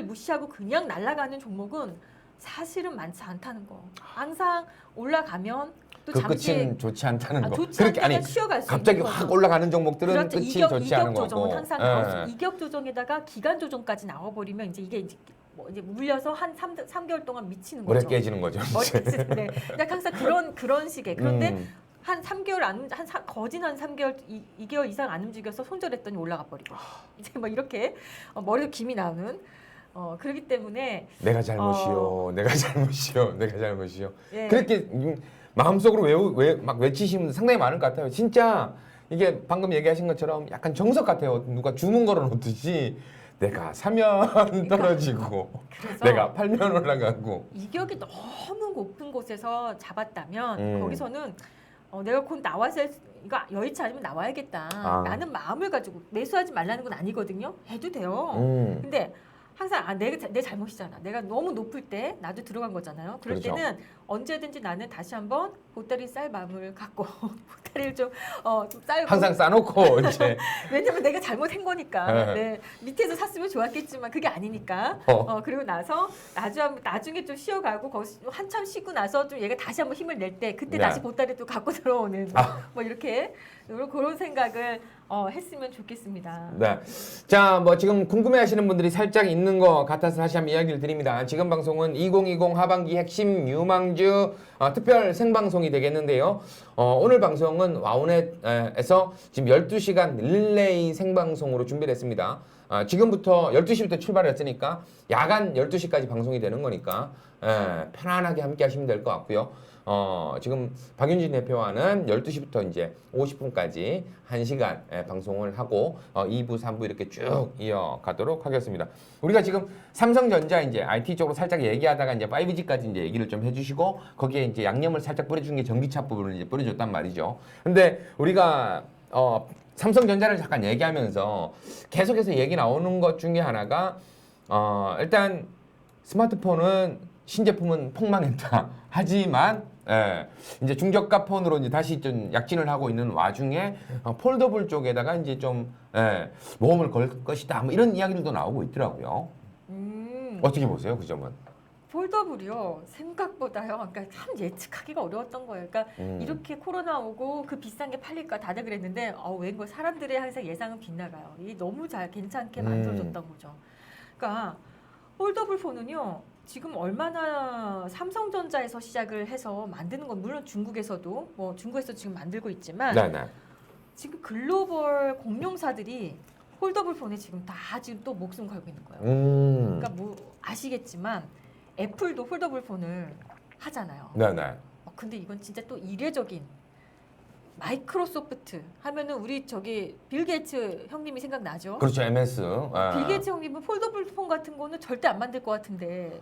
무시하고 그냥 날아가는 종목은 사실은 많지 않다는 거. 항상 올라가면 또 그 잠시 끝은 좋지 않다는 거. 좋지 않다가 쉬어갈 수 갑자기 있는 확 거죠. 올라가는 종목들은 그렇죠. 끝이 좋지 않은 이격 거고. 조정은 항상 나올 수 이격 조정에다가 기간 조정까지 나와버리면 이제 물려서 한 3개월 동안 미치는 거죠. 머리 깨지는 거죠. 네. 그러니까 항상 그런 식의. 그런데 한 3개월 거진 한 3개월 2개월 이상 안 움직여서 손절했더니 올라가 버리고 이제 뭐 이렇게 머리에 김이 나오는 그렇기 때문에 내가 잘못이요. 내가 잘못이요. 예. 그렇게 마음속으로 막 외치시는 분들 상당히 많을 것 같아요. 진짜 이게 방금 얘기하신 것처럼 약간 정석 같아요. 누가 주문 걸어 놓듯이 내가 사면 떨어지고 내가 팔면 올라가고 이격이 너무 높은 곳에서 잡았다면 거기서는 내가 곧 나와서 이거 여의치 않으면 나와야겠다. 라는 마음을 가지고 매수하지 말라는 건 아니거든요. 해도 돼요. 근데 항상 내 잘못이잖아. 내가 너무 높을 때 나도 들어간 거잖아요. 그럴 그렇죠. 때는 언제든지 나는 다시 한번 보따리 쌀 마음을 갖고 보따리를 좀 쌀고 항상 싸놓고 이제 왜냐면 내가 잘못한 거니까. 네. 밑에서 샀으면 좋았겠지만 그게 아니니까. 그리고 나서 나중에 좀 쉬어가고 거기서 한참 쉬고 나서 좀 얘가 다시 한번 힘을 낼 때 그때 다시 보따리 또 갖고 들어오는 뭐 이렇게 그런 생각을 했으면 좋겠습니다. 네. 자, 뭐 지금 궁금해하시는 분들이 살짝 있는 있는 것 같아서 다시 한번 이야기를 드립니다. 지금 방송은 2020 하반기 핵심 유망주 특별 생방송이 되겠는데요. 오늘 방송은 와우넷에서 지금 12시간 릴레이 생방송으로 준비를 했습니다. 지금부터 12시부터 출발을 했으니까 야간 12시까지 방송이 되는 거니까 편안하게 함께 하시면 될 것 같고요. 지금 박윤진 대표와는 12시부터 이제 50분까지 1시간 방송을 하고 2부, 3부 이렇게 쭉 이어가도록 하겠습니다. 우리가 지금 삼성전자 이제 IT 쪽으로 살짝 얘기하다가 이제 5G까지 이제 얘기를 좀 해주시고 거기에 이제 양념을 살짝 뿌려준 게 전기차 부분을 이제 뿌려줬단 말이죠. 근데 우리가 삼성전자를 잠깐 얘기하면서 계속해서 얘기 나오는 것 중에 하나가 일단 스마트폰은 신제품은 폭망했다. 하지만 이제 중저가 폰으로 이제 다시 좀 약진을 하고 있는 와중에 폴더블 쪽에다가 이제 좀 모험을 걸 것이다. 뭐 이런 이야기들도 나오고 있더라고요. 어떻게 보세요, 그 점은? 폴더블이요 생각보다요. 그러니까 참 예측하기가 어려웠던 거예요. 그러니까 이렇게 코로나 오고 그 비싼 게 팔릴까 다들 그랬는데 웬걸 사람들의 항상 예상은 빗나가요. 이게 너무 잘 괜찮게 만들어졌던 거죠. 그러니까 폴더블 폰은요. 지금 얼마나 삼성전자에서 시작을 해서 만드는 건 물론 중국에서도 뭐 중국에서 지금 만들고 있지만 네네. 지금 글로벌 공룡사들이 폴더블 폰에 지금 다 지금 또 목숨 걸고 있는 거예요. 그러니까 뭐 아시겠지만 애플도 폴더블 폰을 하잖아요. 네네. 근데 이건 진짜 또 이례적인 마이크로소프트 하면은 우리 저기 빌 게이츠 형님이 생각나죠? 그렇죠, MS. 빌 게이츠 형님은 폴더블 폰 같은 거는 절대 안 만들 것 같은데.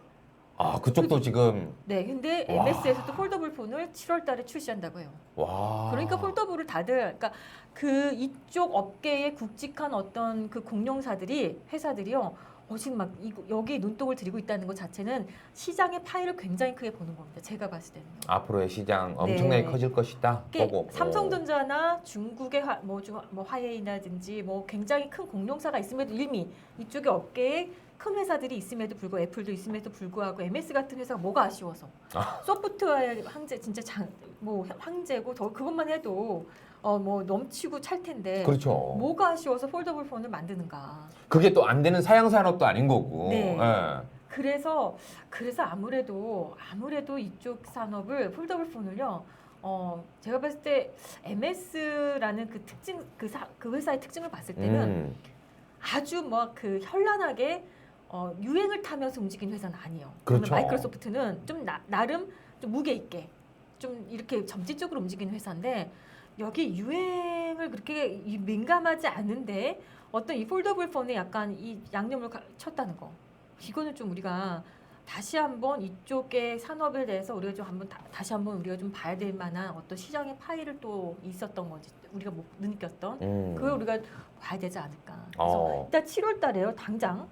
그쪽도 지금. 네, 근데 와. MS에서도 폴더블 폰을 7월달에 출시한다고 해요. 와. 그러니까 폴더블을 다들, 그러니까 그 이쪽 업계에 굵직한 어떤 그 공룡사들이 회사들이요. 지금 막 여기에 눈독을 들이고 있다는 것 자체는 시장의 파일을 굉장히 크게 보는 겁니다. 제가 봤을 때는요. 앞으로의 시장 엄청나게 네. 커질 것이다. 보고. 삼성전자나 중국의 화웨이라든지 뭐 굉장히 큰 공룡사가 있음에도 이미 이쪽의 업계에 큰 회사들이 있음에도 불구하고 애플도 있음에도 불구하고 MS 같은 회사가 뭐가 아쉬워서 소프트웨어 황제 진짜 황제고 더 그것만 해도 뭐 넘치고 찰 텐데 그렇죠. 뭐가 아쉬워서 폴더블 폰을 만드는가? 그게 또 안 되는 사양 산업도 아닌 거고. 네. 예. 그래서 아무래도 이쪽 산업을 폴더블 폰을요. 제가 봤을 때 MS라는 그 특징 그 회사의 특징을 봤을 때는 아주 뭐 그 현란하게 유행을 타면서 움직이는 회사는 아니에요. 그렇죠. 마이크로소프트는 좀 나름 좀 무게 있게 좀 이렇게 점진적으로 움직이는 회사인데 여기 유행을 그렇게 민감하지 않은데 어떤 이 폴더블 폰에 약간 이 양념을 쳤다는 거. 이거는 좀 우리가 다시 한번 이쪽의 산업에 대해서 우리가 좀 한번 다시 한번 우리가 좀 봐야 될 만한 어떤 시장의 파일을 또 있었던 거지 우리가 못 느꼈던 그걸 우리가 봐야 되지 않을까. 그래서 일단 7월달에요 당장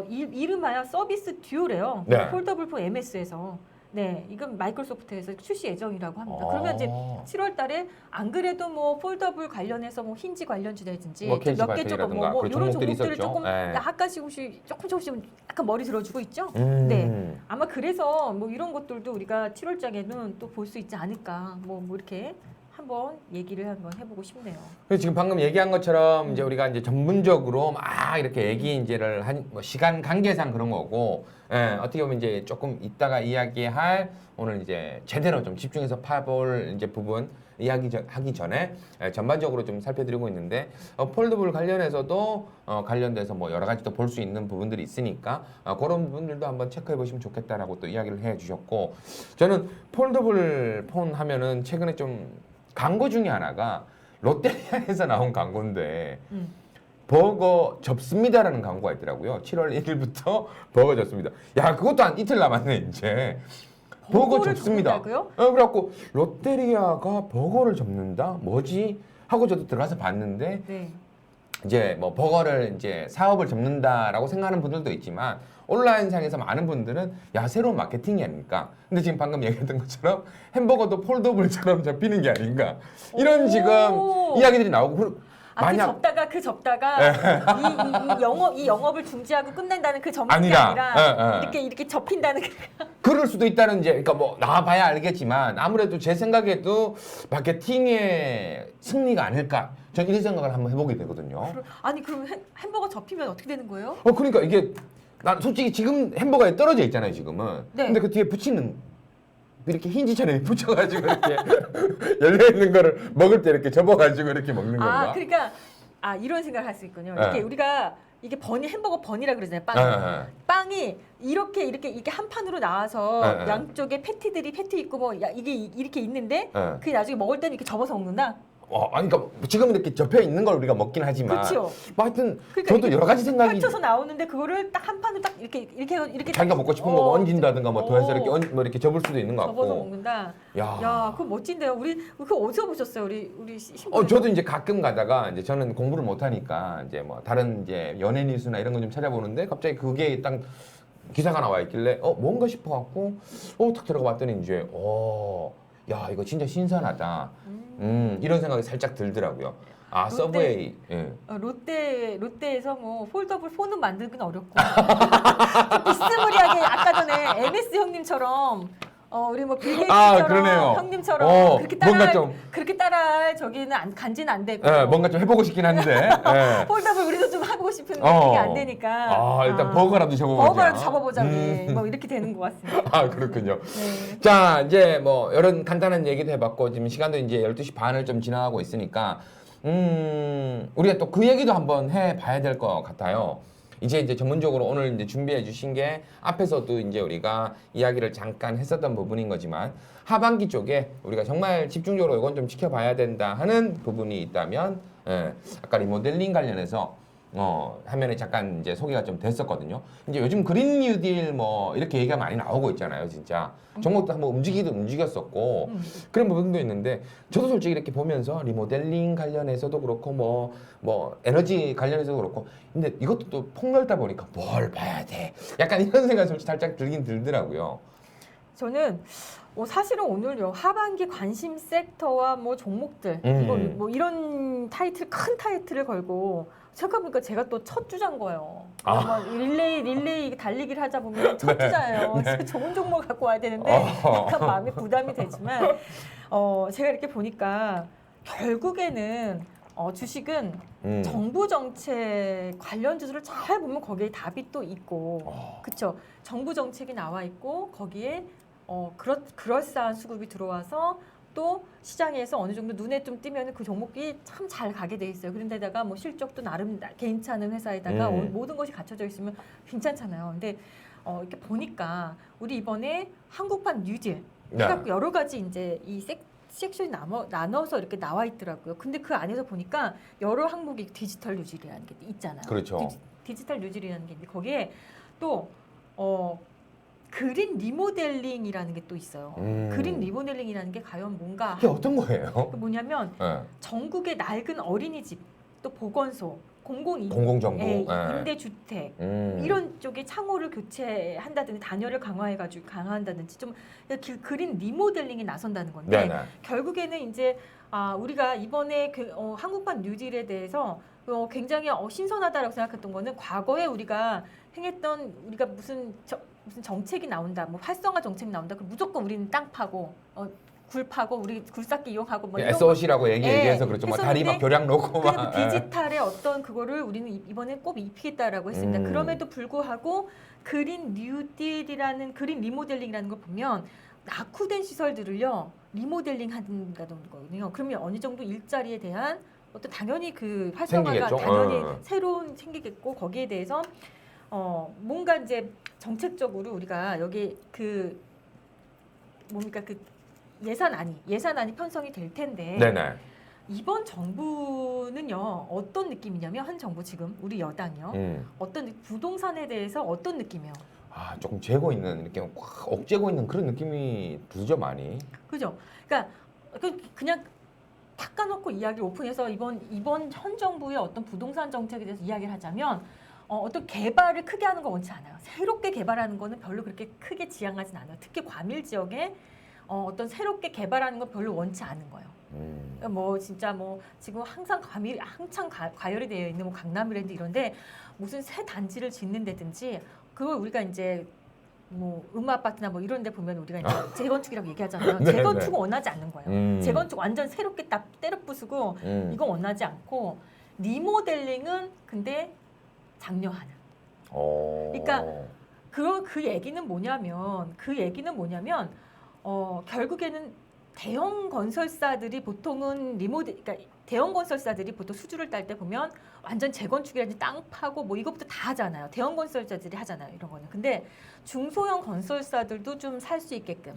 이름하여 서비스 듀오래요. 네. 폴더블 폰 MS에서 네 이건 마이크로소프트에서 출시 예정이라고 합니다. 그러면 이제 7월달에 안 그래도 뭐 폴더블 관련해서 뭐 힌지 관련주라든지 뭐 케이지 몇 개 조금 뭐 배터리라든가 이런 종목들이 종목들을 있었죠. 조금 네. 약간씩 조금씩 약간 머리 들어주고 있죠. 네. 아마 그래서 뭐 이런 것들도 우리가 7월장에는 또 볼 수 있지 않을까. 뭐 이렇게 한번 얘기를 한번 해보고 싶네요. 그래서 지금 방금 얘기한 것처럼 이제 우리가 이제 전문적으로 막 이렇게 얘기 이제를 한 뭐 시간 관계상 그런 거고, 어떻게 보면 이제 조금 이따가 이야기할 오늘 이제 제대로 좀 집중해서 파볼 이제 부분 하기 전에 전반적으로 좀 살펴드리고 있는데 폴더블 관련해서도 관련돼서 뭐 여러 가지 또 볼 수 있는 부분들이 있으니까 그런 부분들도 한번 체크해 보시면 좋겠다라고 또 이야기를 해주셨고 저는 폴더블 폰 하면은 최근에 좀 광고 중에 하나가 롯데리아에서 나온 광고인데 버거 접습니다라는 광고가 있더라고요. 7월 1일부터 버거 접습니다. 야 그것도 한 이틀 남았네 이제. 버거 접습니다. 그래갖고 롯데리아가 버거를 접는다? 뭐지? 하고 저도 들어가서 봤는데 네. 이제 뭐 버거를 이제 사업을 접는다라고 생각하는 분들도 있지만 온라인상에서 많은 분들은 야 새로운 마케팅이 아닐까. 근데 지금 방금 얘기했던 것처럼 햄버거도 폴더블처럼 접히는 게 아닌가. 이런 지금 이야기들이 나오고 만약 그 접다가 이 영업을 중지하고 끝낸다는 그 접는 게 아니라 이렇게 접힌다는 그럴 수도 있다는 이제 그러니까 뭐 나와봐야 알겠지만 아무래도 제 생각에도 마케팅의 승리가 아닐까. 전 이런 생각을 한번 해보게 되거든요. 아니 그럼 햄버거 접히면 어떻게 되는 거예요? 그러니까 이게 난 솔직히 지금 햄버거에 떨어져 있잖아요, 지금은. 네. 근데 그 뒤에 붙이는 이렇게 힌지처럼 붙여가지고 이렇게 열려 있는 거를 먹을 때 이렇게 접어가지고 이렇게 먹는 건가? 그러니까 이런 생각을 할 수 있군요. 네. 이게 우리가 이게 햄버거 번이라 그러잖아요. 빵. 네. 빵이 이렇게 한 판으로 나와서 네. 양쪽에 패티 있고 뭐 이게 이렇게 있는데 네. 그게 나중에 먹을 때는 이렇게 접어서 먹는다. 아니 그러니까 지금은 이렇게 접혀 있는 걸 우리가 먹긴 하지만. 그렇죠. 뭐 하여튼 그러니까 저도 여러 가지 생각이. 펼쳐서 나오는데 그거를 딱 한 판을 딱 이렇게 자기가 먹고 싶은 거 얹긴다든가 뭐 더해서 이렇게 어. 뭐 이렇게 접을 수도 있는 것 접어서 같고. 먹는다. 야. 야, 그거 멋진데요. 우리 그거 어디서 보셨어요? 우리 신부님? 저도 이제 가끔 가다가 이제 저는 공부를 못 하니까 이제 뭐 다른 이제 연예 뉴스나 이런 거 좀 찾아보는데 갑자기 그게 딱 기사가 나와 있길래 뭔가 싶어 갖고 탁 들어가 봤더니 이제 야 이거 진짜 신선하다. 이런 생각이 살짝 들더라고요. 서브웨이. 예. 롯데에서 뭐 폴더블 폰은 만들긴 어렵고 좀 비스무리하게 아까 전에 MS 형님처럼 우리 뭐 빌 게이츠처럼 그러네요. 형님처럼 뭔가 좀 그렇게 따라할 저기는 간지는 안 되고 뭔가 좀 해보고 싶긴 한데. 예. 폴더블 우리도 좀 하고 싶은데 그게 안 되니까 일단 버거라도 접어보자. 버거라도 잡아보자 우리 뭐 이렇게 되는 것 같습니다. 그렇군요. 네. 자, 이제 뭐 이런 간단한 얘기도 해봤고 지금 시간도 이제 12시 반을 좀 지나가고 있으니까 우리가 또 그 얘기도 한번 해봐야 될 것 같아요. 이제 전문적으로 오늘 이제 준비해 주신 게 앞에서도 이제 우리가 이야기를 잠깐 했었던 부분인 거지만 하반기 쪽에 우리가 정말 집중적으로 이건 좀 지켜봐야 된다 하는 부분이 있다면 아까 리모델링 관련해서 화면에 잠깐 이제 소개가 좀 됐었거든요. 이제 요즘 그린 뉴딜 뭐 이렇게 얘기가 많이 나오고 있잖아요, 진짜. 종목도 한번 움직이도 움직였었고 그런 부분도 있는데 저도 솔직히 이렇게 보면서 리모델링 관련해서도 그렇고 뭐 에너지 관련해서도 그렇고 근데 이것도 또 폭넓다 보니까 뭘 봐야 돼? 약간 이런 생각이 솔직히 살짝 들긴 들더라고요. 저는 사실은 오늘요 하반기 관심 섹터와 뭐 종목들 이거 뭐 이런 큰 타이틀을 걸고 생각해보니까 제가 또 첫 주자인 거예요. 릴레이 달리기를 하자 보면 첫 주자예요. 좋은 종목 갖고 와야 되는데 약간 마음이 부담이 되지만 제가 이렇게 보니까 결국에는 주식은 정부 정책 관련 주주를 잘 보면 거기에 답이 또 있고 그렇죠. 정부 정책이 나와 있고 거기에 그럴싸한 수급이 들어와서 또 시장에서 어느 정도 눈에 좀 띄면 그 종목이 참 잘 가게 돼 있어요. 그런데다가 뭐 실적도 나름 괜찮은 회사에다가 모든 것이 갖춰져 있으면 괜찮잖아요. 근데 이렇게 보니까 우리 이번에 한국판 뉴딜 해갖고 여러 가지 이제 이 섹션이 나눠서 이렇게 나와 있더라고요. 근데 그 안에서 보니까 여러 항목이 디지털 뉴딜이라는 게 있잖아요. 그렇죠. 디지털 뉴딜이라는 게 있는데 거기에 또 그린 리모델링이라는 게 또 있어요. 그린 리모델링이라는 게 과연 뭔가 이게 어떤 거예요? 뭐냐면 전국의 낡은 어린이집, 또 보건소, 공공정보, 임대주택 이런 쪽에 창호를 교체한다든지 단열을 강화한다든지 좀 그린 리모델링에 나선다는 건데 결국에는 이제 우리가 이번에 한국판 뉴딜에 대해서 굉장히 신선하다라고 생각했던 거는 과거에 우리가 행했던 우리가 무슨 정책이 나온다, 뭐 활성화 정책이 나온다, 그럼 무조건 우리는 땅 파고 굴 파고 우리 굴삭기 이용하고 뭐 SOC라고 얘기해서 그렇죠. 뭐 다리 막 교량 놓고 막 디지털의 어떤 그거를 우리는 이번에 꼭 입히겠다라고 했습니다. 그럼에도 불구하고 그린 뉴딜이라는 그린 리모델링이라는 걸 보면 낙후된 시설들을요 리모델링 한다는 거거든요. 그러면 어느 정도 일자리에 대한 어떤 당연히 그 활성화가 생기겠죠? 당연히 새로운 생기겠고 거기에 대해서 뭔가 이제 정책적으로 우리가 여기 그 뭡니까 그 예산안이 편성이 될 텐데 이번 정부는요 어떤 느낌이냐면 한 정부 지금 우리 여당이요 어떤 부동산에 대해서 어떤 느낌이에요? 조금 재고 있는 이렇게 확 억제고 있는 그런 느낌이 들죠 많이. 그죠? 그러니까 그냥 탁 까놓고 이야기 오픈해서 이번 현 정부의 어떤 부동산 정책에 대해서 이야기를 하자면 어떤 개발을 크게 하는 거 원치 않아요. 새롭게 개발하는 거는 별로 그렇게 크게 지향하진 않아요. 특히 과밀 지역에 어떤 새롭게 개발하는 건 별로 원치 않은 거예요. 뭐 진짜 뭐 지금 한창 과열이 되어 있는 뭐 강남이라든지 이런데 무슨 새 단지를 짓는다든지 그걸 우리가 이제 뭐 아파트나 뭐 이런 데 보면 우리가 이제 재건축이라고 얘기하잖아요. 재건축은 원하지 않는 거예요. 재건축 완전 새롭게 딱 때려 부수고 이건 원하지 않고 리모델링은 근데 장려하는. 그러니까 그 얘기는 뭐냐면 결국에는 대형 건설사들이 보통은 그러니까 대형 건설사들이 보통 수주를 딸 때 보면 완전 재건축이라든지 땅 파고 뭐 이것부터 다 하잖아요. 대형 건설사들이 하잖아요. 이런 거는. 근데 중소형 건설사들도 좀 살 수 있게끔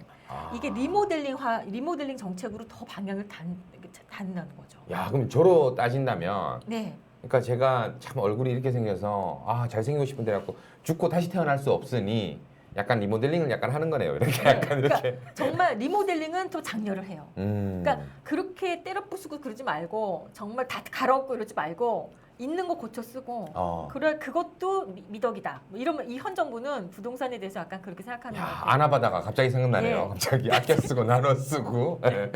이게 리모델링 정책으로 더 방향을 닫는 거죠. 야, 그럼 저로 따진다면 네. 그러니까 제가 참 얼굴이 이렇게 생겨서 잘생기고 싶은데 갖고 죽고 다시 태어날 수 없으니 약간 리모델링을 약간 하는 거네요. 이렇게 네. 약간 이렇게. 그러니까 정말 리모델링은 또 장려를 해요. 그러니까 음. 그렇게 때려 부수고 그러지 말고 정말 다 갈아엎고 이러지 말고 있는 거 고쳐 쓰고 그래 그것도 미덕이다. 뭐 이러면 이 현 정부는 부동산에 대해서 약간 그렇게 생각하는 것 야, 같아요. 아나바다가 갑자기 생각나네요. 예. 갑자기 아껴 쓰고 나눠 쓰고. 네.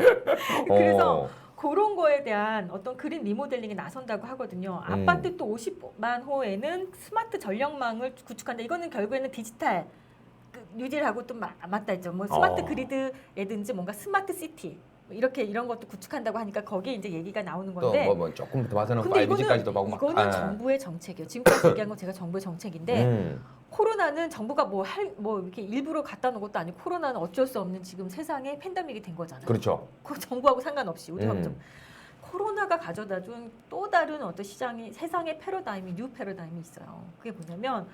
그래서 그런 거에 대한 어떤 그린 리모델링에 나선다고 하거든요. 아파트 또 50만 호에는 스마트 전력망을 구축한다. 이거는 결국에는 디지털 뉴딜하고 또 맞닿아 있죠. 뭐 스마트 그리드라든지 뭔가 스마트 시티 이런 것도 구축한다고 하니까 거기에 이제 얘기가 나오는 건데. 또 뭐 조금 더 봐서는 근데 5G까지도 보고 막. 이거는 정부의 정책이에요. 지금까지 얘기한 건 제가 정부의 정책인데 코로나는 정부가 뭐 이렇게 일부러 갖다 놓은 것도 아니고 코로나는 어쩔 수 없는 지금 세상에 팬데믹이 된 거잖아요. 그렇죠. 그 정부하고 상관없이 우리가 코로나가 가져다준 또 다른 어떤 세상의 패러다임이 뉴 패러다임이 있어요. 그게 뭐냐면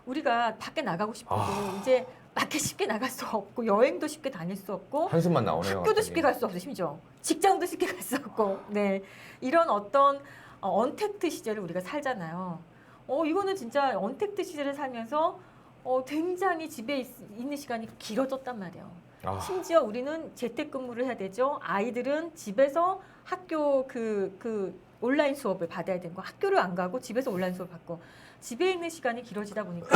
우리가 밖에 나가고 싶어도 이제 밖에 쉽게 나갈 수 없고 여행도 쉽게 다닐 수 없고 한숨만 나오네요. 학교도 쉽게 갈 수 없어 심지어 직장도 쉽게 갈 수 없고 네 이런 어떤 언택트 시절을 우리가 살잖아요. 이거는 진짜 언택트 시절을 살면서 굉장히 집에 있는 시간이 길어졌단 말이에요. 심지어 우리는 재택근무를 해야 되죠. 아이들은 집에서 학교 그 온라인 수업을 받아야 되는 거 학교를 안 가고 집에서 온라인 수업 받고 집에 있는 시간이 길어지다 보니까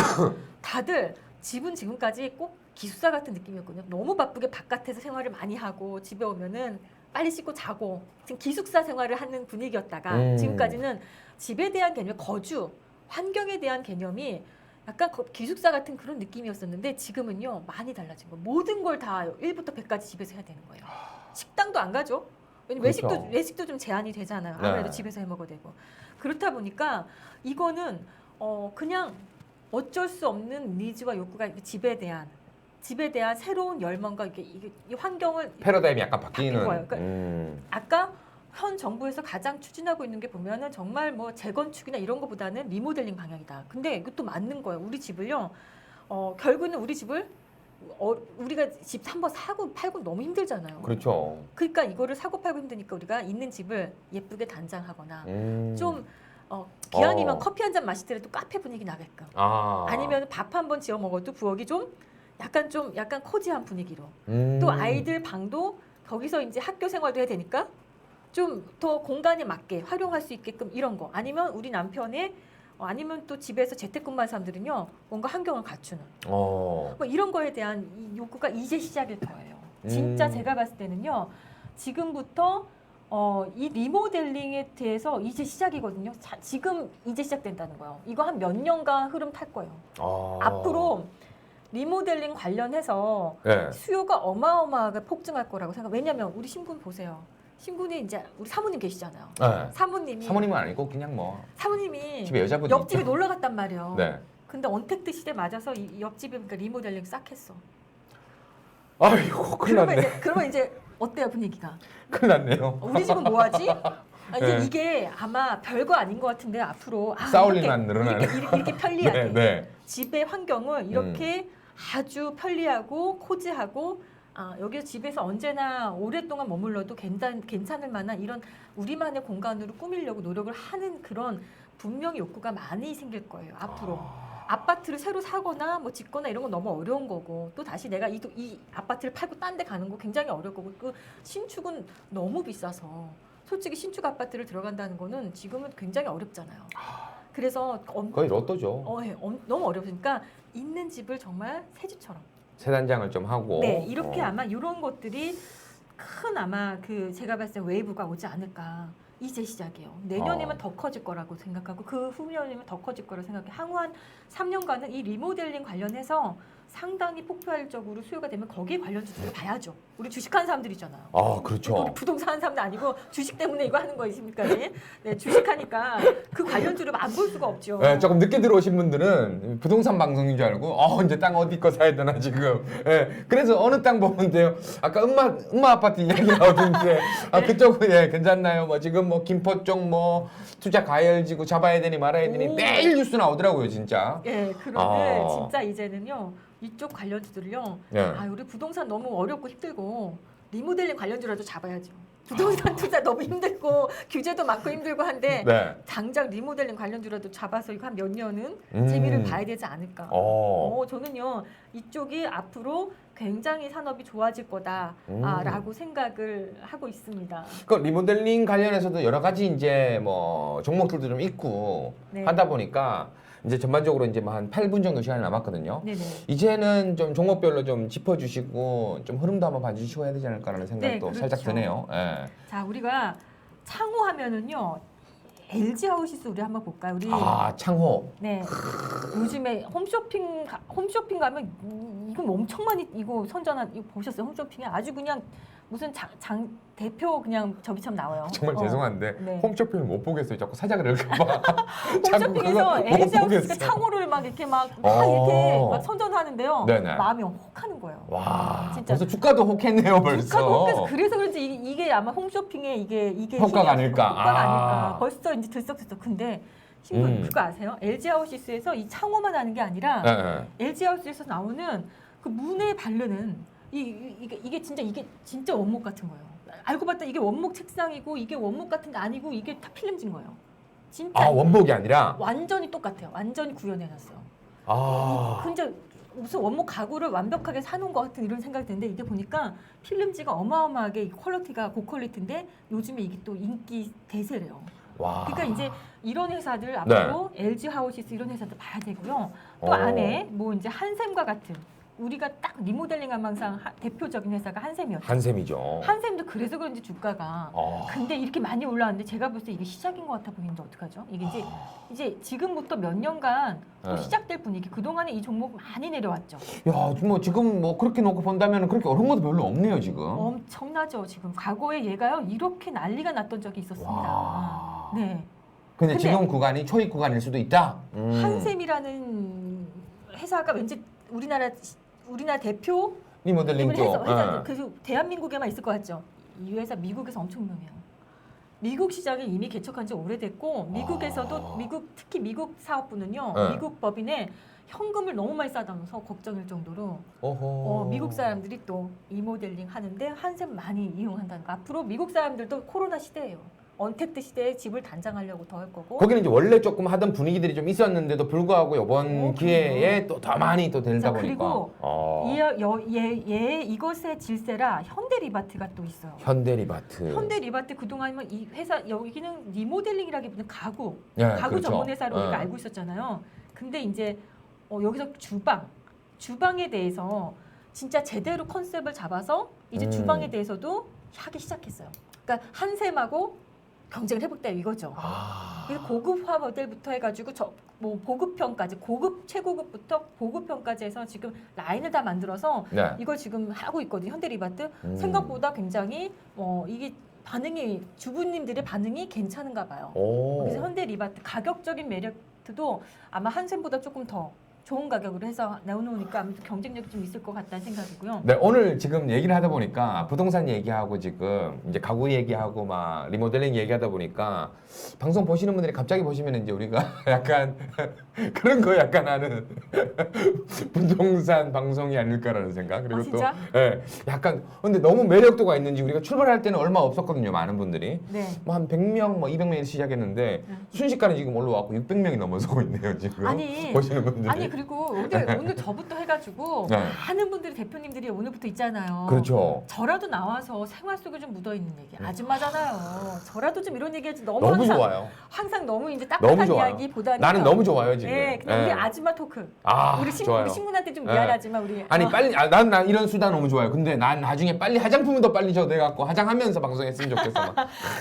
다들 집은 지금까지 꼭 기숙사 같은 느낌이었거든요. 너무 바쁘게 바깥에서 생활을 많이 하고 집에 오면은 빨리 씻고 자고 지금 기숙사 생활을 하는 분위기였다가 지금까지는 집에 대한 개념, 거주, 환경에 대한 개념이 약간 기숙사 같은 그런 느낌이었었는데 지금은요 많이 달라진 거예요. 모든 걸 다 1부터 100까지 집에서 해야 되는 거예요. 식당도 안 가죠. 왜냐면 그렇죠. 외식도 좀 제한이 되잖아요. 아무래도 네. 집에서 집에서 해 먹어야 되고 그렇다 보니까 이거는 그냥 어쩔 수 없는 니즈와 욕구가 집에 대한 새로운 열망과 이 환경을 패러다임이 약간 바뀐 바뀌는. 거예요. 그러니까 아까 현 정부에서 가장 추진하고 있는 게 보면은 정말 뭐 재건축이나 이런 것보다는 리모델링 방향이다. 근데 이것도 맞는 거예요. 우리 집을요. 결국은 우리 집을 우리가 집 한번 사고 팔고 너무 힘들잖아요. 그렇죠. 그러니까 이거를 사고 팔고 힘드니까 우리가 있는 집을 예쁘게 단장하거나 좀 기왕이면 커피 한 잔 마시더라도 카페 분위기 나게끔 아니면 밥 한 번 지어 먹어도 부엌이 좀 약간 코지한 분위기로 또 아이들 방도 거기서 이제 학교 생활도 해야 되니까 좀 더 공간에 맞게 활용할 수 있게끔 이런 거 아니면 우리 남편의 아니면 또 집에서 재택근무하는 사람들은요 뭔가 환경을 갖추는 뭐 이런 거에 대한 이 욕구가 이제 시작일 거예요. 진짜 제가 봤을 때는요 지금부터 이 리모델링에 대해서 이제 시작이거든요. 지금 이제 시작된다는 거예요. 이거 한 몇 년간 흐름 탈 거예요. 앞으로 리모델링 관련해서 네. 수요가 어마어마하게 폭증할 거라고 생각. 왜냐하면 우리 신분 보세요. 신분이 이제 우리 사모님 계시잖아요. 네. 사모님은 아니고 그냥 뭐 사모님이 집에 여자분이 옆집에 있죠. 놀러 갔단 말이에요. 네. 근데 언택트 시대 맞아서 이 옆집에 그러니까 리모델링 싹 했어. 아이고 큰일 났네. 그러면 이제 어때요 분위기가? 큰일 났네요. 우리 집은 뭐하지? 네. 이게 아마 별거 아닌 것 같은데 앞으로 싸울 일만 늘어나네. 이렇게 편리하게 네. 집의 환경을 이렇게 아주 편리하고 코지하고 여기서 집에서 언제나 오랫동안 머물러도 괜찮을 만한 이런 우리만의 공간으로 꾸미려고 노력을 하는 그런 분명히 욕구가 많이 생길 거예요 앞으로. 아파트를 새로 사거나 뭐 짓거나 이런 건 너무 어려운 거고 또 다시 내가 이 아파트를 팔고 딴 데 가는 거 굉장히 어려울 거고 그 신축은 너무 비싸서 솔직히 신축 아파트를 들어간다는 거는 지금은 굉장히 어렵잖아요. 그래서 거의 로또죠. 너무 어려우니까 있는 집을 정말 새 집처럼 새 단장을 좀 하고. 네 이렇게 아마 이런 것들이 큰 아마 그 제가 봤을 때 웨이브가 오지 않을까. 이제 시작이에요. 내년이면 더 커질 거라고 생각하고 그 후년이면 더 커질 거라고 생각해. 향후 한 3년간은 이 리모델링 관련해서 상당히 폭발적으로 수요가 되면 거기에 관련 주들을 봐야죠. 우리 주식하는 사람들이잖아요. 아, 그렇죠. 우리 부동산 하는 사람도 아니고 주식 때문에 이거 하는 거 있습니까? 네, 주식하니까 그 관련주를 안 볼 수가 없죠. 네, 조금 늦게 들어오신 분들은 부동산 방송인 줄 알고 이제 땅 어디 거 사야 되나 지금. 그래서 어느 땅 보면 돼요. 아까 음마 아파트 이야기 나오던데 그쪽은 괜찮나요? 뭐 지금 뭐 김포 쪽 뭐 투자 가열지구 잡아야 되니 말아야 되니 매일 뉴스 나오더라고요, 진짜. 예, 그런데 진짜 이제는요. 이쪽 관련주들을요. 우리 부동산 너무 어렵고 힘들고 리모델링 관련주라도 잡아야죠. 부동산 투자 너무 힘들고 규제도 많고 힘들고 한데 당장 리모델링 관련주라도 잡아서 이거 한 몇 년은 재미를 봐야 되지 않을까. 저는요 이쪽이 앞으로 굉장히 산업이 좋아질 거다라고 생각을 하고 있습니다. 그 리모델링 관련해서도 여러 가지 이제 뭐 종목들도 좀 있고 하다 보니까 이제 전반적으로 이제 뭐 한 8분 정도 시간이 남았거든요. 네네. 이제는 좀 종목별로 좀 짚어주시고 좀 흐름도 한번 봐주시고 해야 되지 않을까라는 생각도 그렇죠. 살짝 드네요. 자, 우리가 창호 하면은요. LG 하우시스 우리 한번 볼까요? 우리 창호. 네. 요즘에 홈쇼핑 가면 이건 엄청 많이 이거 선전한 이거 보셨어요? 홈쇼핑에 아주 그냥 무슨 장 대표 그냥 저기처럼 나와요. 정말 죄송한데 홈쇼핑을 못 보겠어요. 자꾸 사자 그럴까봐. 홈쇼핑에서 LG 하우스가 창호를 막 이렇게 막 이렇게 막 선전하는데요. 마음이 혹하는 거예요. 와, 진짜. 벌써 주가도 혹했네요, 벌써. 주가도 혹해서 그래서 그런지 이게 아마 홈쇼핑에 이게 효과가 아닐까. 효과가 아닐까. 벌써 이제 들썩들썩. 근데 그거 아세요? LG 하우시스에서 이 창호만 하는 게 아니라 LG 하우스에서 나오는 그 문에 바르는 이게 진짜 원목 같은 거예요. 알고 봤더니 이게 원목 책상이고 이게 원목 같은 게 아니고 이게 다 필름진 거예요. 진짜 원목이 아니라 완전히 똑같아요. 완전히 구현해놨어요. 근데 무슨 원목 가구를 완벽하게 사놓은 것 같은 이런 생각이 드는데 이게 보니까 필름지가 어마어마하게 퀄리티가 고퀄리티인데 요즘에 이게 또 인기 대세래요. 그러니까 이제 이런 회사들 앞으로 LG 하우시스 이런 회사들 봐야 되고요. 또 안에 뭐 이제 한샘과 같은 우리가 딱 리모델링한 항상 대표적인 회사가 한샘이었죠. 한샘이죠. 한샘도 그래서 그런지 주가가 근데 이렇게 많이 올라왔는데 제가 볼 때 이게 시작인 것 같아 보이는데 어떡하죠? 이게 이제 지금부터 몇 년간 또 시작될 분위기. 그동안에 이 종목 많이 내려왔죠. 야, 뭐 지금 뭐 그렇게 놓고 본다면 그렇게 어려운 것도 별로 없네요, 지금. 엄청나죠. 지금 과거에 얘가요 이렇게 난리가 났던 적이 있었습니다. 네. 근데 지금 구간이 초입 구간일 수도 있다. 한샘이라는 회사가 왠지 우리나라 대표 리모델링 쪽. 그래서 대한민국에만 있을 것 같죠. 이 회사 미국에서 엄청 유명해요. 미국 시장에 이미 개척한 지 오래됐고 미국에서도 특히 미국 사업부는요. 미국 법인에 현금을 너무 많이 싸다면서 걱정일 정도로 미국 사람들이 또 리모델링 하는데 한샘 많이 이용한다는 거. 앞으로 미국 사람들도 코로나 시대예요. 언택트 시대에 집을 단장하려고 더 할 거고. 거기는 이제 원래 조금 하던 분위기들이 좀 있었는데도 불구하고 이번 기회에 또 더 많이 또 되다 보니까. 그리고 이것의 질세라 현대리바트가 또 있어요. 현대리바트 그동안은 이 회사 여기는 리모델링이라기보다는 가구 그렇죠. 전문 회사로 우리가 알고 있었잖아요. 근데 이제 여기서 주방에 대해서 진짜 제대로 컨셉을 잡아서 이제 주방에 대해서도 하기 시작했어요. 그러니까 한샘하고 경쟁을 해볼다 이거죠. 그래서 고급화 모델부터 해가지고 뭐 보급형까지 최고급부터 보급형까지 해서 지금 라인을 다 만들어서 이걸 지금 하고 있거든요. 현대리바트 생각보다 굉장히 이게 반응이 주부님들의 반응이 괜찮은가 봐요. 그래서 현대리바트 가격적인 메리트도 아마 한샘보다 조금 더 좋은 가격으로 해서 내놓으니까 아무튼 경쟁력이 좀 있을 것 같다는 생각이고요. 네, 오늘 지금 얘기를 하다 보니까 부동산 얘기하고 지금 이제 가구 얘기하고 막 리모델링 얘기하다 보니까 방송 보시는 분들이 갑자기 보시면 이제 우리가 약간 그런 거 약간 하는 부동산 방송이 아닐까라는 생각. 그리고 또 약간 근데 너무 매력도가 있는지 우리가 출발할 때는 얼마 없었거든요. 많은 분들이. 뭐 한 100명, 뭐 200명이 시작했는데 순식간에 지금 올라왔고 600명이 넘어서고 있네요, 지금. 보시는 분들이. 그리고 오늘 저부터 해가지고 많은 분들이 대표님들이 오늘부터 있잖아요. 그렇죠. 저라도 나와서 생활 속에 좀 묻어 있는 얘기. 아줌마잖아요. 저라도 좀 이런 얘기하지 너무 좋아요. 항상 너무 이제 딱딱한 이야기보다는 나는 너무 좋아요 지금. 그냥 우리 아줌마 토크. 우리 신부한테 좀 미안하지만 우리. 아니 빨리 난 이런 수다 너무 좋아요. 근데 난 나중에 빨리 화장품을 더 빨리 줘도 돼갖고 화장하면서 방송했으면 좋겠어.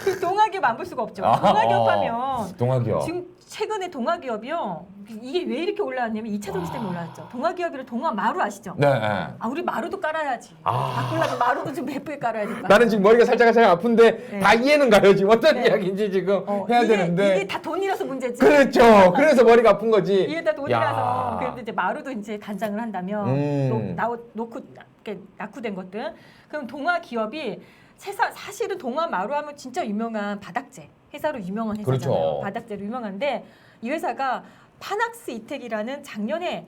그 동학이업 안 볼 수가 없죠. 동학이업 하면 동학이업. 지금 최근에 동아기업이요. 이게 왜 이렇게 올라왔냐면 2차 전지 때문에 올라왔죠. 동아기업이랑 동아마루 아시죠? 네. 아 우리 마루도 깔아야지. 바꾸려면 마루도 좀 예쁘게 깔아야 될까? 나는 지금 머리가 살짝 아픈데 네. 다 이해는 가요. 지금 어떤 네. 이야기인지 지금 해야 이게, 되는데. 이게 다 돈이라서 문제지. 그렇죠. 그래서 머리가 아픈 거지. 이게 다 돈이라서. 야. 그런데 이제 마루도 이제 간장을 한다면 놓고 이렇게 낙후된 것들. 그럼 동아기업이 사실은 동아마루 하면 진짜 유명한 바닥재 회사로 유명한 회사잖아요. 그렇죠. 바닥재로 유명한데 이 회사가 파낙스 이텍이라는 작년에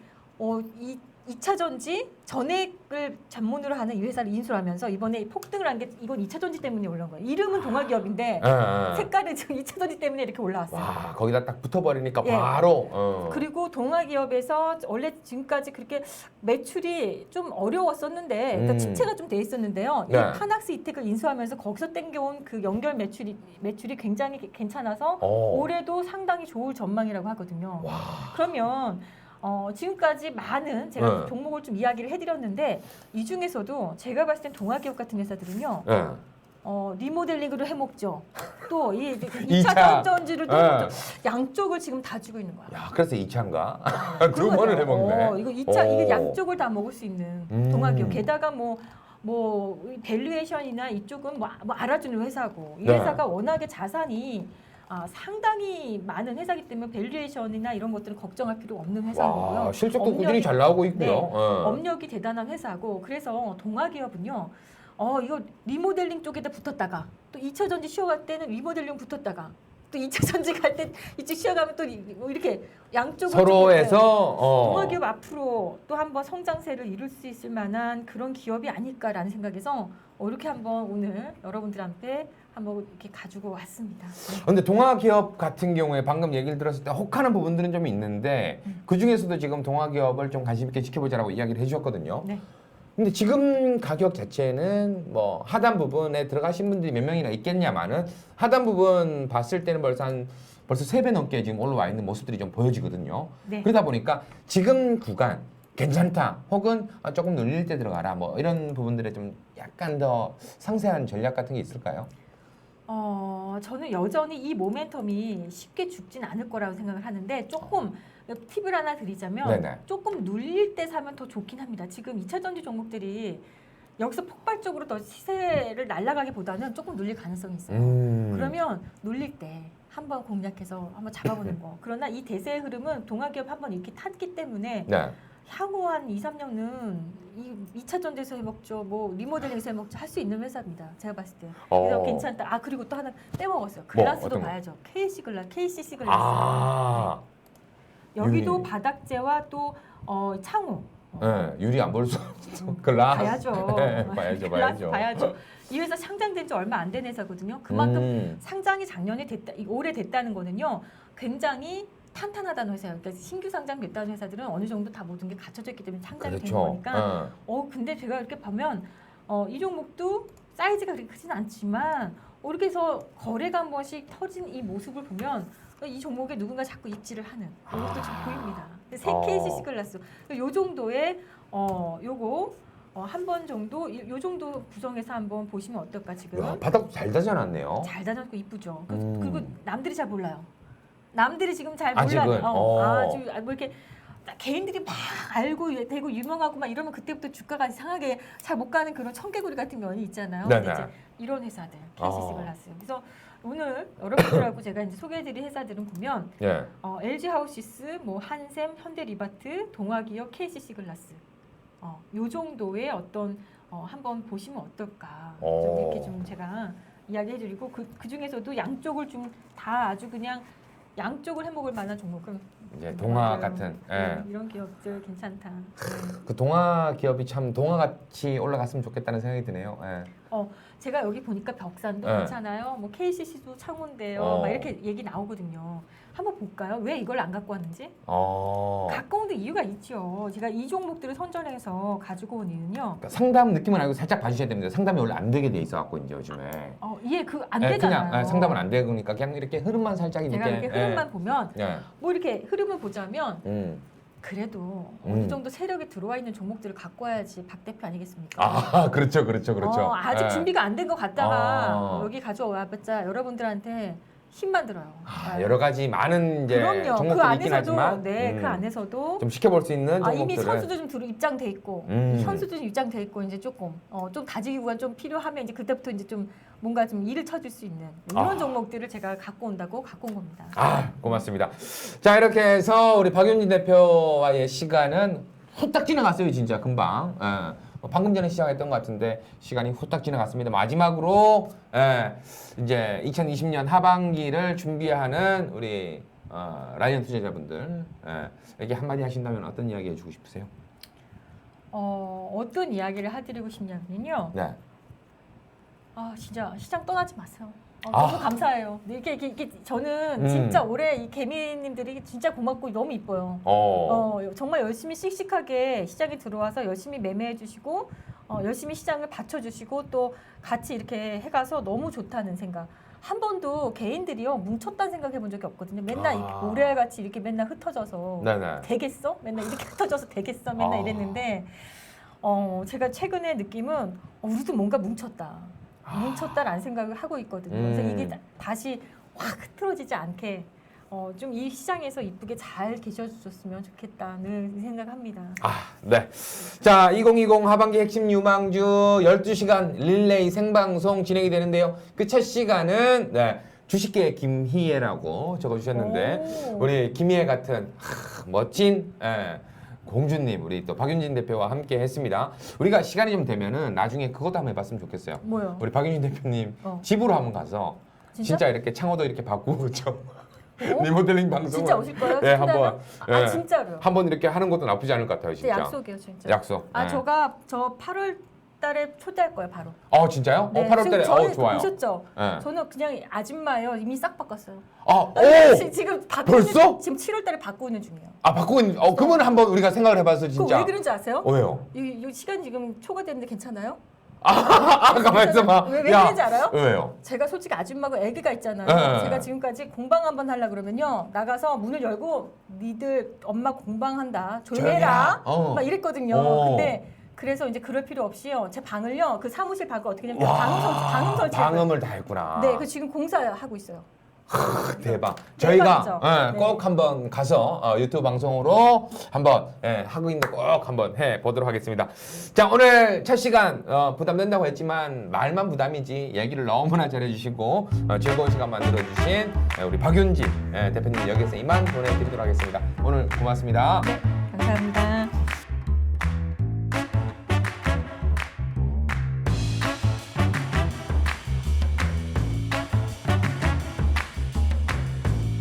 2차 전지 전액을 전문으로 하는 이 회사를 인수하면서 이번에 폭등을 한 게 이건 2차 전지 때문에 올라온 거예요. 이름은 동아기업인데 색깔은 지금 2차 전지 때문에 이렇게 올라왔어요. 와, 거기다 딱 붙어버리니까 예. 바로. 그리고 동아기업에서 원래 지금까지 그렇게 매출이 좀 어려웠었는데, 그러니까 침체가 좀 돼 있었는데요. 네. 이 파낙스 이텍을 인수하면서 거기서 땡겨온 그 연결 매출이 굉장히 괜찮아서 올해도 상당히 좋을 전망이라고 하거든요. 와. 그러면 지금까지 많은 제가 네. 종목을 좀 이야기를 해드렸는데 이 중에서도 제가 봤을 땐 동아기업 같은 회사들은요. 네. 리모델링으로 해먹죠. 또 이 2차. 2차 전지를 또 네. 해먹죠. 양쪽을 지금 다 쥐고 있는 거야. 야, 그래서 2차인가? 두 그런 번을 거죠. 해먹네. 이거 2차 오. 이게 양쪽을 다 먹을 수 있는 음. 동아기업. 게다가 뭐 밸류에이션이나 이쪽은 뭐 알아주는 회사고 이 네. 회사가 워낙에 자산이 상당히 많은 회사이기 때문에 밸류에이션이나 이런 것들은 걱정할 필요 없는 회사고요. 와, 실적도 꾸준히 잘 나오고 있고요. 네, 예. 업력이 대단한 회사고 그래서 동아기업은요. 이거 리모델링 쪽에다 붙었다가 또 2차 전지 쉬어갈 때는 리모델링 붙었다가 또 2차 전지 갈 때 이쪽 쉬어가면 또 이렇게 양쪽을 서로에서 동아기업 앞으로 또 한번 성장세를 이룰 수 있을 만한 그런 기업이 아닐까라는 생각에서 이렇게 한번 오늘 여러분들한테 한번 이렇게 가지고 왔습니다. 네. 근데 동아기업 같은 경우에 방금 얘기를 들었을 때 혹하는 부분들은 좀 있는데 그 중에서도 지금 동아기업을 좀 관심 있게 지켜보자라고 이야기를 해주셨거든요. 네. 근데 지금 가격 자체는 뭐 하단 부분에 들어가신 분들이 몇 명이나 있겠냐마는 하단 부분 봤을 때는 벌써 3배 넘게 지금 올라와 있는 모습들이 좀 보여지거든요. 네. 그러다 보니까 지금 구간 괜찮다 혹은 조금 눌릴 때 들어가라 뭐 이런 부분들에 좀 약간 더 상세한 전략 같은 게 있을까요? 저는 여전히 이 모멘텀이 쉽게 죽진 않을 거라고 생각을 하는데 조금 팁을 하나 드리자면 네네. 조금 눌릴 때 사면 더 좋긴 합니다. 지금 2차 전지 종목들이 여기서 폭발적으로 더 시세를 날아가기보다는 조금 눌릴 가능성이 있어요. 그러면 눌릴 때 한번 공략해서 한번 잡아보는 거. 그러나 이 대세의 흐름은 동아기업 한번 이렇게 탔기 때문에 네. 향후 한 2, 3년은 이 2차 전지에서 해먹죠. 뭐 리모델링에서 해먹죠. 할 수 있는 회사입니다. 제가 봤을 때. 그래서 괜찮다. 그리고 또 하나 빼먹었어요. 글라스도 어떤 거? 봐야죠. KCC 글라스. 아, 여기도 유리. 바닥재와 또 창호. 네, 유리 안 볼 수 없어. 글라스. 봐야죠. 네, 봐야죠, 글라스 봐야죠. 봐야죠. 이 회사 상장된 지 얼마 안 된 회사거든요. 그만큼 상장이 작년에 올해 됐다는 거는요. 굉장히 탄탄하다는 회사예요. 그러니까 신규 상장됐다는 회사들은 어느 정도 다 모든 게 갖춰져 있기 때문에 상장이 그렇죠. 되는 거니까. 근데 제가 이렇게 보면 이 종목도 사이즈가 그렇게 크진 않지만 이렇게 해서 거래가 한 번씩 터진 이 모습을 보면 이 종목에 누군가 자꾸 입지를 하는 이것도 좀 보입니다. KCC 글라스 요 정도의 요거 한 번 정도 요 정도 구성해서 한번 보시면 어떨까 지금. 야, 바닥도 잘 다져놨네요. 잘 다졌고 이쁘죠. 그리고 남들이 잘 몰라요. 남들이 지금 잘 아직은? 몰라요. 지금 뭐 이렇게 개인들이 막 알고 되고 유명하고 막 이러면 그때부터 주가가 이상하게 잘 못 가는 그런 청개구리 같은 면이 있잖아요. 네네. 근데 이제 이런 회사들 KCC 글라스. 그래서 오늘 여러분들하고 제가 이제 소개해드릴 회사들은 보면 예. LG 하우시스, 뭐 한샘, 현대리바트, 동아기업, KCC 글라스. 요 정도의 어떤 한번 보시면 어떨까. 좀 이렇게 좀 제가 이야기해드리고 그 중에서도 양쪽을 좀 다 아주 그냥 양쪽을 해먹을 만한 종목은 이제 동화 맞아요. 같은. 네, 이런 기업들 괜찮다. 그 동화 기업이 참 동화같이 올라갔으면 좋겠다는 생각이 드네요. 예. 제가 여기 보니까 벽산도 네. 괜찮아요. 뭐 KCC도 창호인데요. 막 이렇게 얘기 나오거든요. 한번 볼까요? 왜 이걸 안 갖고 왔는지? 갖고 온 데 이유가 있죠. 제가 이 종목들을 선정해서 가지고 온 이유는요. 그러니까 상담 느낌은 알고 살짝 봐주셔야 됩니다. 상담이 원래 안 되게 돼 있어갖고 이제 요즘에. 이게 안 되잖아요. 그냥 상담은 안 되니까 그냥 이렇게 흐름만 살짝 이렇게. 제가 이렇게 흐름만 보면 예. 뭐 이렇게 흐름을 보자면 그래도 어느 정도 세력이 들어와 있는 종목들을 갖고 와야지 박 대표 아니겠습니까? 그렇죠. 아직 예. 준비가 안 된 것 같다가 여기 가져와봤자 여러분들한테 힘만 들어요. 네. 여러 가지 많은 이제 그럼요. 그 종목들이 있긴 안에서도 하지만 그 안에서도 좀 지켜볼 수 있는 종목들을 이미 선수도 좀 입장돼 있고 선수도 좀 입장돼 있고 이제 조금 좀 다지기가 좀 필요하면 이제 그때부터 이제 좀 뭔가 좀 일을 쳐줄 수 있는 이런 종목들을 제가 갖고 온 겁니다. 고맙습니다. 자, 이렇게 해서 우리 박윤진 대표와의 시간은 후딱 지나갔어요, 진짜 금방. 방금 전에 시작했던 것 같은데 시간이 후딱 지나갔습니다. 마지막으로 이제 2020년 하반기를 준비하는 우리 라이언 투자자분들 에게 한마디 하신다면 어떤 이야기 해주고 싶으세요? 어떤 이야기를 해드리고 싶냐면요. 네. 진짜 시장 떠나지 마세요. 너무 감사해요. 이게 저는 진짜 올해 이 개미님들이 진짜 고맙고 너무 이뻐요. 정말 열심히 씩씩하게 시장에 들어와서 열심히 매매해 주시고 열심히 시장을 받쳐주시고 또 같이 이렇게 해가서 너무 좋다는 생각. 한 번도 개인들이요 뭉쳤다는 생각해 본 적이 없거든요. 맨날 모래알같이 이렇게 맨날 흩어져서 네네. 되겠어? 맨날 이렇게 흩어져서 되겠어? 맨날 이랬는데 제가 최근에 느낌은 우리도 뭔가 뭉쳤다라는 생각을 하고 있거든요. 그래서 이게 다시 확 흐트러지지 않게 좀 이 시장에서 이쁘게 잘 계셔주셨으면 좋겠다는 생각합니다. 네. 자, 2020 하반기 핵심 유망주 12시간 릴레이 생방송 진행이 되는데요. 그 첫 시간은 주식계 김희애라고 적어주셨는데 우리 김희애 같은 멋진 공주님, 우리 또 박윤진 대표와 함께 했습니다. 우리가 시간이 좀 되면은 나중에 그것도 한번 해봤으면 좋겠어요. 뭐요? 우리 박윤진 대표님 집으로 한번 가서 진짜 이렇게 창호도 이렇게 바꾸고 좀 리모델링 방송을 진짜 오실 거예요? 네, 한번 진짜로요? 한번 이렇게 하는 것도 나쁘지 않을 것 같아요, 진짜. 약속이에요, 진짜. 약속. 저 8월 달에 초대할 거예요, 바로. 진짜요? 네, 8월 달에 좋아요. 보셨죠? 네. 저는 그냥 아줌마예요. 이미 싹 바꿨어요. 지금 벌써? 지금 7월 달에 바꾸는 중이에요. 바꾸고 있는. 그러면 한번 우리가 생각을 해봐서 진짜. 왜 그런지 아세요? 왜요? 이 시간 지금 초과됐는데 괜찮아요? 가만 있어봐. 왜 그런지 알아요? 왜요? 제가 솔직히 아줌마고 애기가 있잖아요. 네. 제가 지금까지 공방 한번 하려고 그러면요. 나가서 문을 열고 니들 엄마 공방한다. 조용해라. 막 이랬거든요. 근데 그래서 이제 그럴 필요 없이요. 제 방을요. 그 사무실 방을 어떻게 하냐면 방음 설치. 방음을 다 했구나. 네, 그 지금 공사하고 있어요. 대박. 대박이죠. 저희가 꼭 한번 가서 유튜브 방송으로 한번 하고 있는 꼭 한번 해 보도록 하겠습니다. 자, 오늘 첫 시간 부담된다고 했지만 말만 부담이지 얘기를 너무나 잘해주시고 즐거운 시간 만들어주신 우리 박윤진 대표님 여기서 이만 보내드리도록 하겠습니다. 오늘 고맙습니다. 네, 감사합니다.